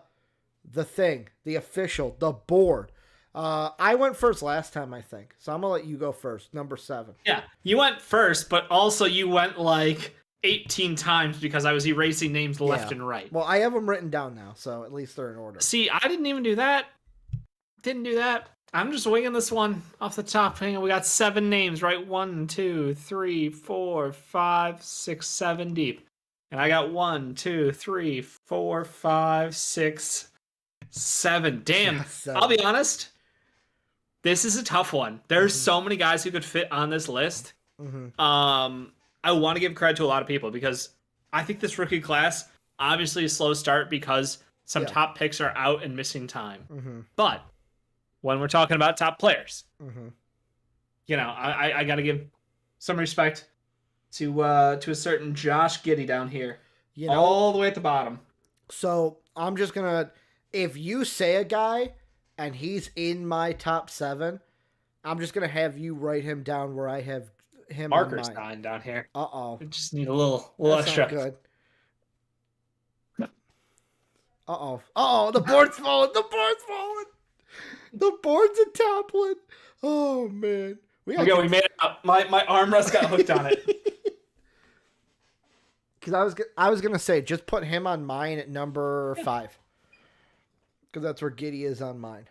thing, the official, the board. I went first last time, I think. So I'm going to let you go first. Number 7. Yeah, you went first, but also you went like 18 times because I was erasing names left and right. Well, I have them written down now, so at least they're in order. See, I didn't even do that. Didn't do that. I'm just winging this one off the top. Hang on, we got 7 names, right? 1, 2, 3, 4, 5, 6, 7 deep. And I got 1, 2, 3, 4, 5, 6, 7. Damn. Yeah, 7. I'll be honest. This is a tough one. There's so many guys who could fit on this list. I want to give credit to a lot of people because I think this rookie class, obviously a slow start because some top picks are out and missing time. But when we're talking about top players, you know, I got to give some respect to a certain Josh Giddey down here, you know, all the way at the bottom. So I'm just going to, if you say a guy and he's in my top 7, I'm just going to have you write him down where I have him Marker's on mine. dying down here. Uh-oh. I just need a little That's extra. not good. Uh-oh, the board's falling. The board's a toppling. Oh, man. We made it up. My armrest got hooked on it. Because I was going to say, just put him on mine at number 5. Because that's where Giddey is on mine.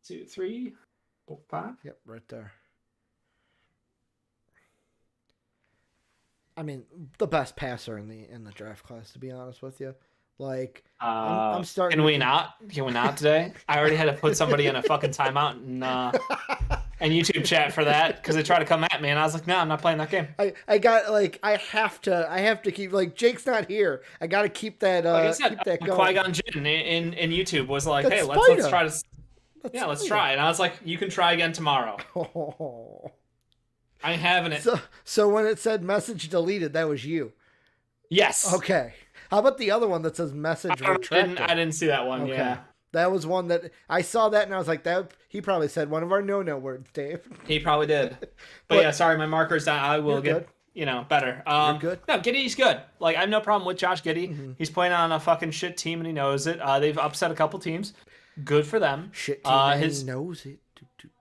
2, 3, 4, 5. Yep, right there. I mean, the best passer in the draft class, to be honest with you. Like, I'm starting. Can we not today? I already had to put somebody in a fucking timeout and YouTube chat for that because they tried to come at me, and I was like, no, I'm not playing that game. I got like I have to keep, like, Jake's not here. I got to keep that. Like I said, keep that going. Qui-Gon Jinn in YouTube was like, hey, let's try to. Let's try. And I was like, you can try again tomorrow. Oh. I'm having it. So when it said message deleted, that was you. Yes. Okay. How about the other one that says message retracted? I didn't see that one. Okay. Yeah. That was one that I saw that and I was like, that he probably said one of our no words, Dave. He probably did. But yeah, sorry, my marker's down. I will get better. You're good. No, Giddey's good. Like, I have no problem with Josh Giddey. He's playing on a fucking shit team and he knows it. They've upset a couple teams. Good for them. Shit team he knows it.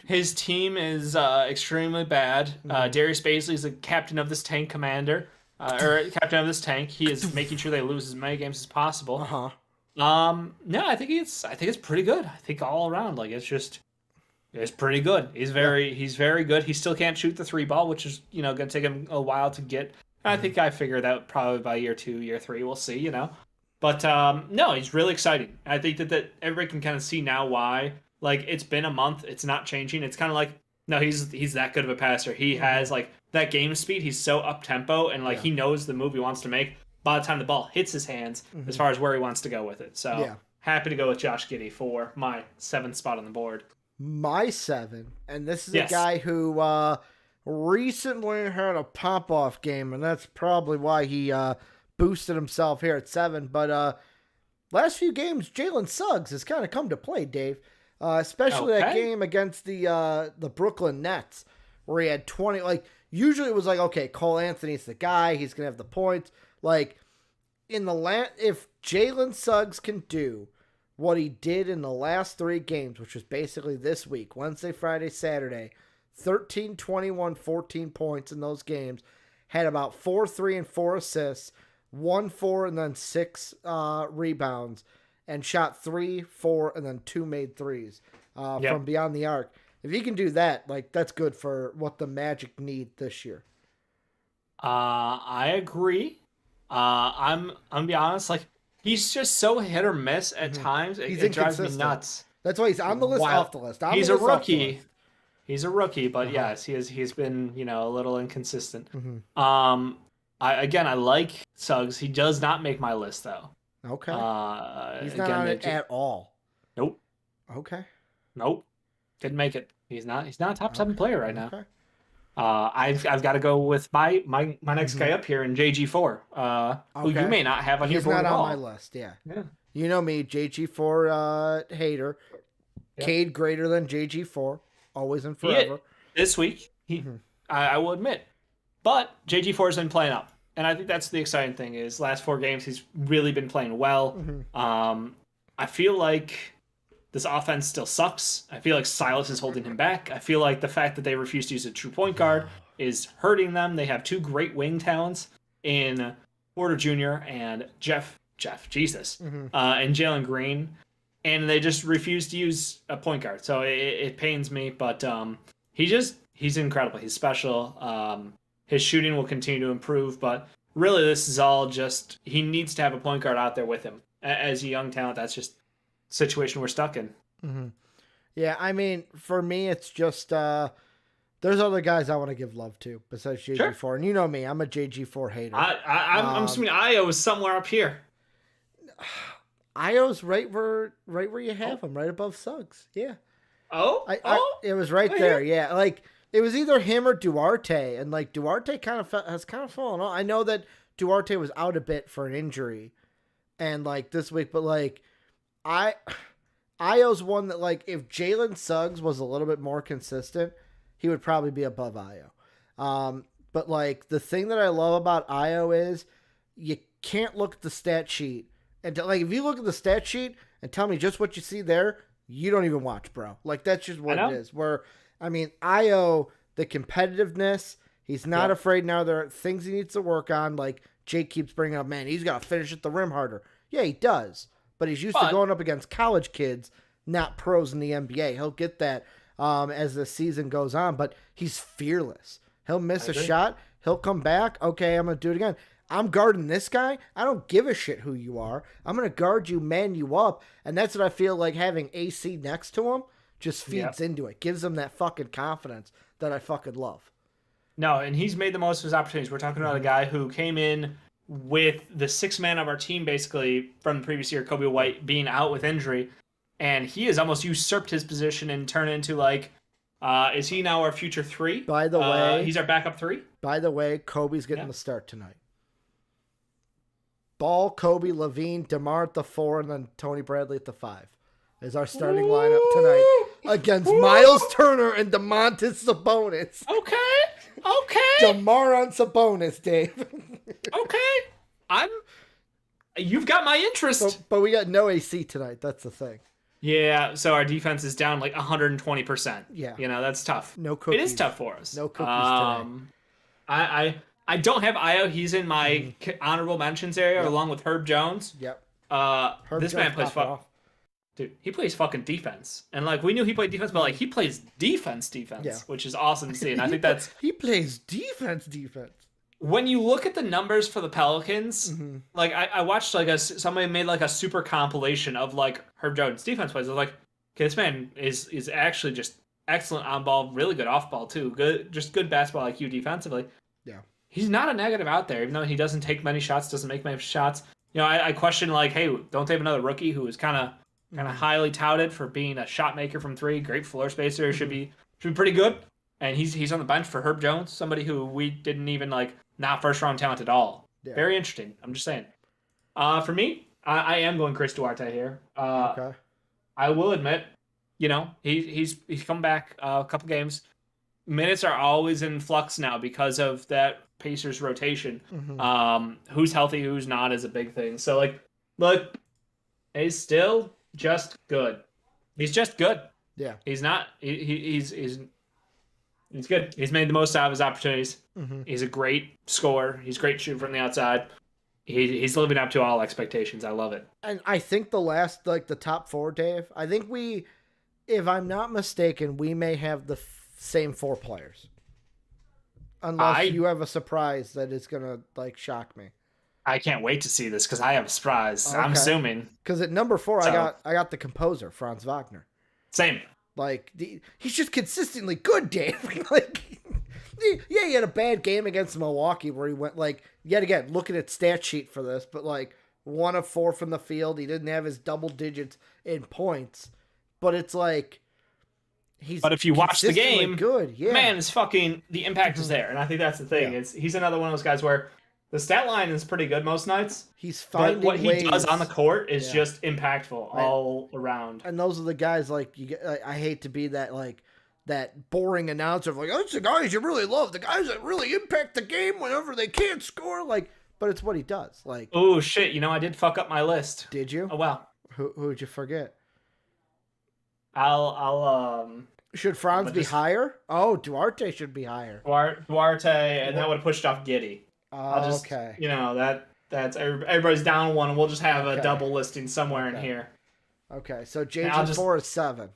His team is extremely bad. Darius Baisley is the captain of this tank commander. Or captain of this tank. He is making sure they lose as many games as possible. No, I think it's pretty good. I think all around, like, it's pretty good. He's very good. He still can't shoot the 3 ball, which is, you know, gonna take him a while to get. I think I figured that probably by year 2, year 3, we'll see, you know. But no, he's really exciting. I think that everybody can kind of see now why. Like, it's been a month, it's not changing. It's kind of like, no, he's that good of a passer. He has, like, that game speed. He's so up tempo and, like, he knows the move he wants to make by the time the ball hits his hands as far as where he wants to go with it. So happy to go with Josh Giddey for my 7th spot on the board. My 7, and this is a guy who recently had a pop-off game, and that's probably why he boosted himself here at 7. But last few games, Jalen Suggs has kind of come to play, Dave. Especially that game against the Brooklyn Nets, where he had 20. Like, usually it was like, okay, Cole Anthony's the guy. He's going to have the points. Like, if Jalen Suggs can do what he did in the last 3 games, which was basically this week, Wednesday, Friday, Saturday, 13, 21, 14 points in those games, had about 4, 3, and 4 assists, 1, 4, and then 6 rebounds, and shot 3, 4, and then 2 made threes from beyond the arc. If he can do that, like, that's good for what the Magic need this year. I agree. I'm be honest, like, he's just so hit or miss at times. It drives me nuts. That's why he's on the list, off the list. He's a rookie. He's a rookie, but yes, he's been, you know, a little inconsistent. I like Suggs. He does not make my list though. Okay. He's not on it at all. Nope. Okay. Nope. Didn't make it. He's not a top 7 player right now. Okay. I've got to go with my next guy up here in JG4, who you may not have on your board at all. He's not on my list, yeah. You know me, JG4 hater. Yep. Cade greater than JG4, always and forever. This week, I will admit. But JG4's been playing up. And I think that's the exciting thing is last 4 games, he's really been playing well. I feel like this offense still sucks. I feel like Silas is holding him back. I feel like the fact that they refuse to use a true point guard is hurting them. They have two great wing talents in Porter Jr. and Jesus, and Jalen Green, and they just refuse to use a point guard. So it pains me, but he's incredible. He's special. His shooting will continue to improve, but really this is all just he needs to have a point guard out there with him. As a young talent, that's just a situation we're stuck in. Mm-hmm. Yeah, I mean, for me, it's just there's other guys I want to give love to besides JG4. Sure. And you know me, I'm a JG4 hater. I'm assuming Io is somewhere up here. Io's right where you have him, right above Suggs. Yeah. It was right there. Yeah, like it was either him or Duarte, and like Duarte has kind of fallen off. I know that Duarte was out a bit for an injury, and like this week, but like Io's one that like if Jalen Suggs was a little bit more consistent, he would probably be above Io. But like the thing that I love about Io is you can't look at the stat sheet and like if you look at the stat sheet and tell me just what you see there, you don't even watch, bro. Like that's just what it is. Where I mean, Io, the competitiveness, he's not afraid now. There are things he needs to work on. Like Jake keeps bringing up, man, he's got to finish at the rim harder. Yeah, he does. But he's used to going up against college kids, not pros in the NBA. He'll get that as the season goes on. But he's fearless. He'll miss a shot. He'll come back. Okay, I'm going to do it again. I'm guarding this guy. I don't give a shit who you are. I'm going to guard you, man you up. And that's what I feel like having AC next to him just feeds into it. Gives him that fucking confidence that I fucking love. No, and he's made the most of his opportunities. We're talking about a guy who came in with the sixth man of our team, basically, from the previous year, Kobe White, being out with injury. And he has almost usurped his position and turned into, like, is he now our future three? By the way... He's our backup three? By the way, Kobe's getting the start tonight. Ball, Kobe, Levine, DeMar at the 4, and then Tony Bradley at the 5 is our starting lineup tonight against Miles Turner and DeMontis Sabonis. Okay. DeMar on Sabonis, Dave. Okay. You've got my interest. But we got no AC tonight. That's the thing. Yeah, so our defense is down like 120%. Yeah. You know, that's tough. No cookies. It is tough for us. No cookies today. I don't have Io. He's in my honorable mentions area along with Herb Jones. Yep. This man plays dude, he plays fucking defense. And like we knew he played defense, but like he plays defense, which is awesome to see. And I think that's he plays defense. When you look at the numbers for the Pelicans, like I watched like somebody made like a super compilation of like Herb Jones defense plays. I was like, okay, this man is actually just excellent on ball, really good off ball too. Good basketball IQ defensively. Yeah. He's not a negative out there, even though he doesn't take many shots, doesn't make many shots. You know, I question like, hey, don't they have another rookie who is kind of highly touted for being a shot maker from three, great floor spacer, should be pretty good. And he's on the bench for Herb Jones, somebody who we didn't even like, not first round talent at all. Yeah. Very interesting. I'm just saying. For me, I am going Chris Duarte here. Okay. I will admit, you know, he's come back a couple games. Minutes are always in flux now because of that Pacers rotation. Who's healthy, who's not is a big thing. So like, look, he's still just good. He's just good. Yeah. He's not. He's good. He's made the most out of his opportunities. He's a great scorer. He's great shooter from the outside. He's living up to all expectations. I love it. And I think the top 4, Dave, I think if I'm not mistaken, we may have the same 4 players. Unless you have a surprise that is going to like shock me. I can't wait to see this because I have a surprise. Okay. I'm assuming. Because at number 4, I got the composer, Franz Wagner. Same. Like, he's just consistently good, Dave. Like, yeah, he had a bad game against Milwaukee where he went, like, yet again, looking at stat sheet for this, but, like, 1 of 4 from the field. He didn't have his double digits in points. But it's like, but if you watch the game, good. Yeah. Man, it's fucking, the impact is there. And I think that's the thing. Yeah. He's another one of those guys where the stat line is pretty good most nights. He's finding what ways. He does on the court is just impactful all around. And those are the guys like I hate to be that like that boring announcer of like, that's the guys you really love, the guys that really impact the game whenever they can't score. Like, but it's what he does. Like, oh shit, you know I did fuck up my list. Did you? Oh wow. Who'd you forget? I'll Should Franz be higher? Oh, Duarte should be higher. Duarte, and that would have pushed off Giddy. I'll just, Okay. That's everybody's down one, and we'll just have a double listing somewhere in here. Okay, so JJ 4 is 7.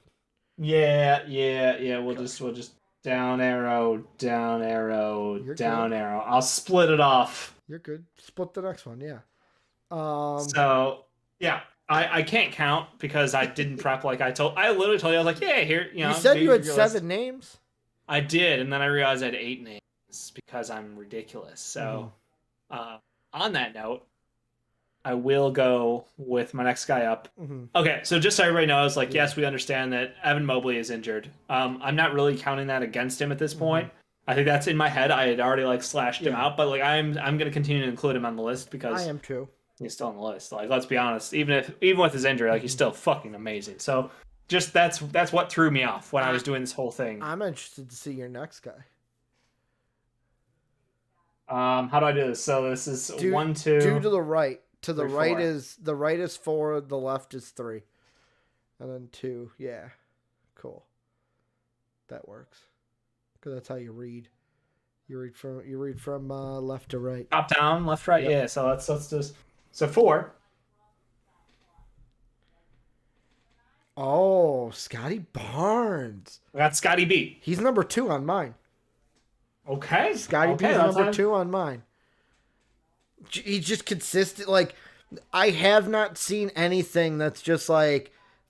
Yeah. We'll just down arrow, down arrow, down arrow. I'll split it off. You're good. Split the next one, yeah. So yeah, I can't count because I didn't prep like I literally told you. I was like, yeah, here, You said you had 7 names? I did, and then I realized I had 8 names because I'm ridiculous. So on that note, I will go with my next guy up. Okay, so just so everybody knows, like, yes, we understand that Evan Mobley is injured. I'm not really counting that against him at this point. I think that's in my head. I had already slashed him out, but I'm gonna continue to include him on the list because I am too. He's still on the list. Let's be honest. Even with his injury, he's still fucking amazing. So just that's what threw me off when I was doing this whole thing. I'm interested to see your next guy. How do I do this? So this is 1, 2. Do to the right. To the 3, right 4. is the right is 4, the left is 3. And then 2. Yeah. Cool. That works. Cuz that's how you read. You read from left to right. Top down, left right. Yep. Yeah, so let's just 4. Oh, Scotty Barnes. I got Scotty B. He's number 2 on mine. Okay. Scotty B's number 2 on mine. He's just consistent. I have not seen anything that's just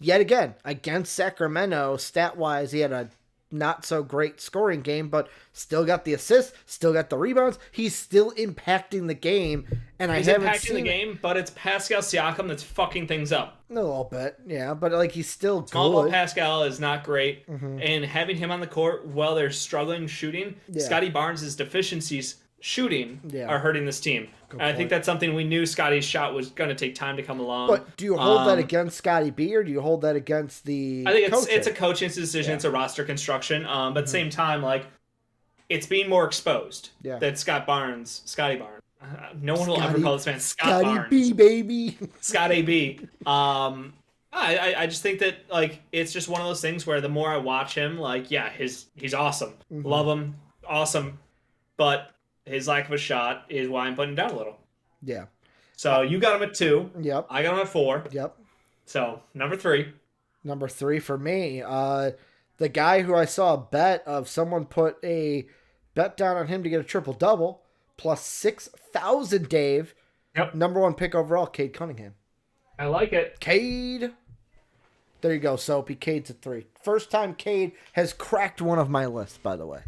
yet again, against Sacramento, stat-wise, he had a not so great scoring game, but still got the assists, still got the rebounds. He's still impacting the game, and he's impacting the game. But it's Pascal Siakam that's fucking things up a little bit, yeah. But he's still good. Small ball Pascal is not great, and having him on the court while they're struggling shooting, Scotty Barnes' deficiencies shooting are hurting this team. And I think that's something we knew Scotty's shot was going to take time to come along. But do you hold that against Scotty B, or do you hold that against the I think it's a coaching's decision. Yeah. It's a roster construction. But at the same time, it's being more exposed that Scotty Barnes. No one will ever call this man Scotty Barnes. B, baby. Scotty B. I just think that it's just one of those things where the more I watch him, he's awesome. Love him. Awesome. But his lack of a shot is why I'm putting him down a little. Yeah. So you got him at 2. Yep. I got him at 4. Yep. So number 3. Number 3 for me. The guy who I saw a bet of, someone put a bet down on him to get a triple-double, plus 6,000, Dave. Yep. Number 1 pick overall, Cade Cunningham. I like it. Cade. There you go, Soapy. Cade's at 3. First time Cade has cracked one of my lists, by the way.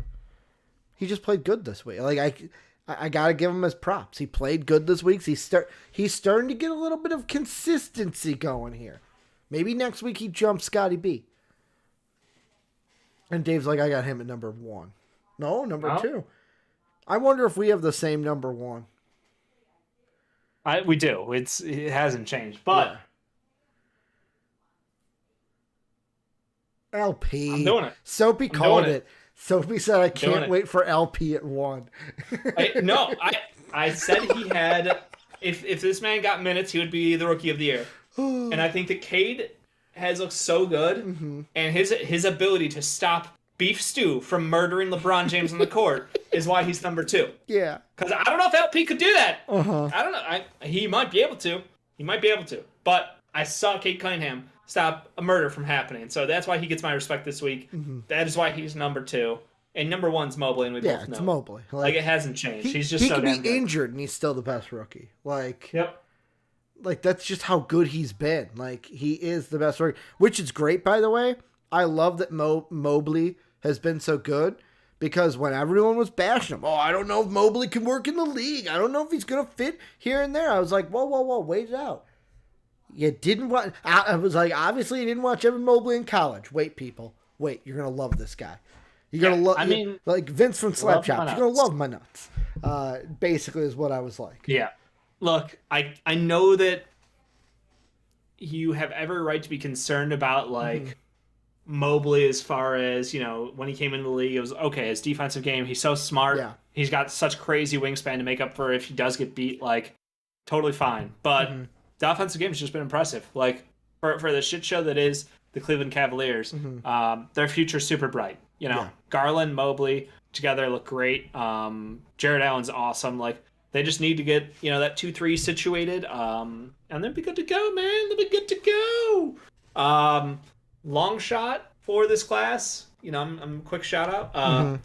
He just played good this week. I gotta give him his props. He played good this week. He's starting to get a little bit of consistency going here. Maybe next week he jumps Scotty B. And Dave's I got him at number 1. No, number 2. I wonder if we have the same number 1. We do. It hasn't changed, but LP. I'm doing it. Soapy called it. Sophie said, I can't wait for LP at 1. I said he had, if this man got minutes, he would be the rookie of the year. And I think that Cade has looked so good, and his ability to stop Beef Stew from murdering LeBron James on the court is why he's number 2. Yeah. Because I don't know if LP could do that. I don't know. He might be able to. But I saw Cade Cunningham stop a murder from happening. So that's why he gets my respect this week. That is why he's number 2. And number 1's Mobley, and we both know. Yeah, it's Mobley. It hasn't changed. He's just so damn good. He could be injured, and he's still the best rookie. Yep. That's just how good he's been. He is the best rookie. Which is great, by the way. I love that Mobley has been so good, because when everyone was bashing him, I don't know if Mobley can work in the league. I don't know if he's going to fit here and there. I was like, whoa, wait it out. You didn't watch. I was obviously you didn't watch Evan Mobley in college. Wait, people. Wait, you're gonna love this guy. You're gonna love. Like Vince from Slapshot. You're gonna love my nuts. Basically, is what I was like. Yeah. Look, I know that you have every right to be concerned about Mobley as far as when he came into the league. It was okay. His defensive game. He's so smart. Yeah. He's got such crazy wingspan to make up for if he does get beat. Totally fine. But the offensive game has just been impressive. For the shit show that is the Cleveland Cavaliers. Their future's super bright. You know, Yeah. Garland, Mobley together look great. Jared Allen's awesome. Like, they just need to get, you know, that 2-3 situated. And they'll be good to go, man. They'll be good to go. Long shot for this class. You know, I'm quick shout out.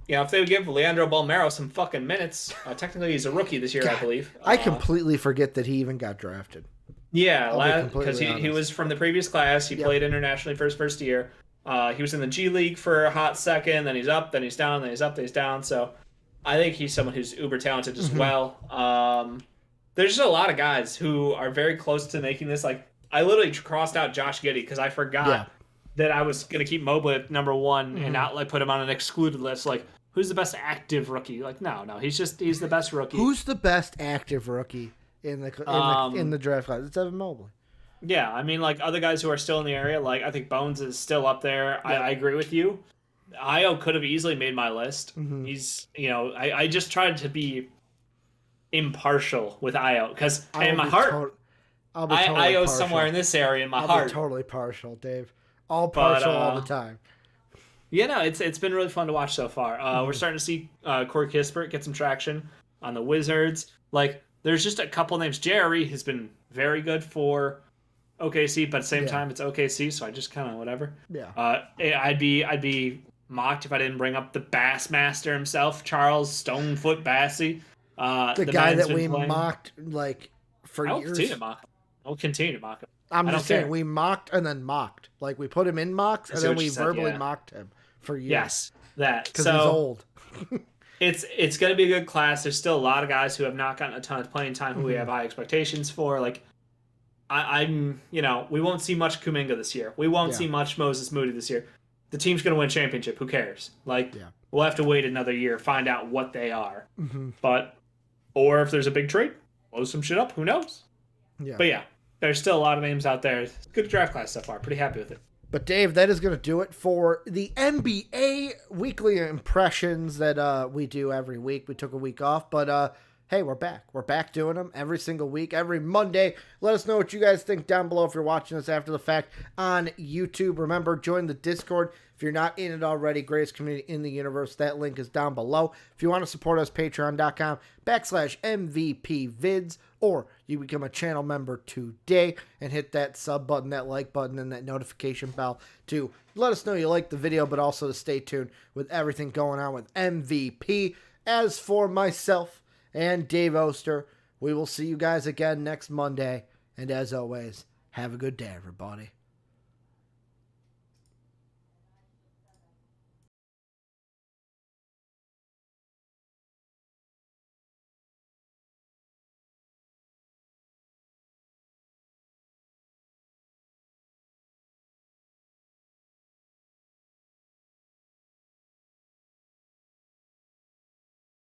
You know, if they would give Leandro Balmero some fucking minutes, technically he's a rookie this year, God, I believe. I completely forget that he even got drafted. Yeah, because he was from the previous class. He played internationally for his first year. He was in the G League for a hot second, then he's up, then he's down, then he's up, then he's down. So I think he's someone who's uber talented as well. There's just a lot of guys who are very close to making this. Like, I literally crossed out Josh Giddey because I forgot that I was going to keep Mobley at number one and not like put him on an excluded list. Like, who's the best active rookie? Like, no, he's the best rookie. Who's the best active rookie in the draft class? It's Evan Mobley. Yeah, I mean, like, other guys who are still in the area, like, I think Bones is still up there. Yeah. I agree with you. Io could have easily made my list. He's, you know, I just tried to be impartial with Io because in my heart, Io's somewhere in this area in my heart. I'll be totally partial, Dave. All partial all the time. Yeah, no, it's been really fun to watch so far. We're starting to see Corey Kispert get some traction on the Wizards. Like, there's just a couple names. Jerry has been very good for OKC, but at the same time, it's OKC, so I just kind of whatever. Yeah. I'd be mocked if I didn't bring up the Bassmaster himself, Charles Stonefoot Bassey. The guy that we mocked like for years. I'll continue to mock him. I'm just saying, we mocked and then mocked. Like, we put him in mocks and then we verbally mocked him for years. Yes, that. Because he's old. It's going to be a good class. There's still a lot of guys who have not gotten a ton of playing time who we have high expectations for. Like, I'm, you know, we won't see much Kuminga this year. We won't see much Moses Moody this year. The team's going to win a championship. Who cares? Like, we'll have to wait another year, find out what they are. Or if there's a big trade, blow some shit up. Who knows? Yeah. But yeah, there's still a lot of names out there. It's a good draft class so far. Pretty happy with it. But Dave, that is going to do it for the NBA weekly impressions that we do every week. We took a week off, but hey, we're back. We're back doing them every single week, every Monday. Let us know what you guys think down below if you're watching us after the fact on YouTube. Remember, join the Discord if you're not in it already. Greatest community in the universe. That link is down below. If you want to support us, patreon.com/MVPvids, or you become a channel member today and hit that sub button, that like button, and that notification bell to let us know you like the video, but also to stay tuned with everything going on with MVP. As for myself and Dave Oster, we will see you guys again next Monday. And as always, have a good day, everybody.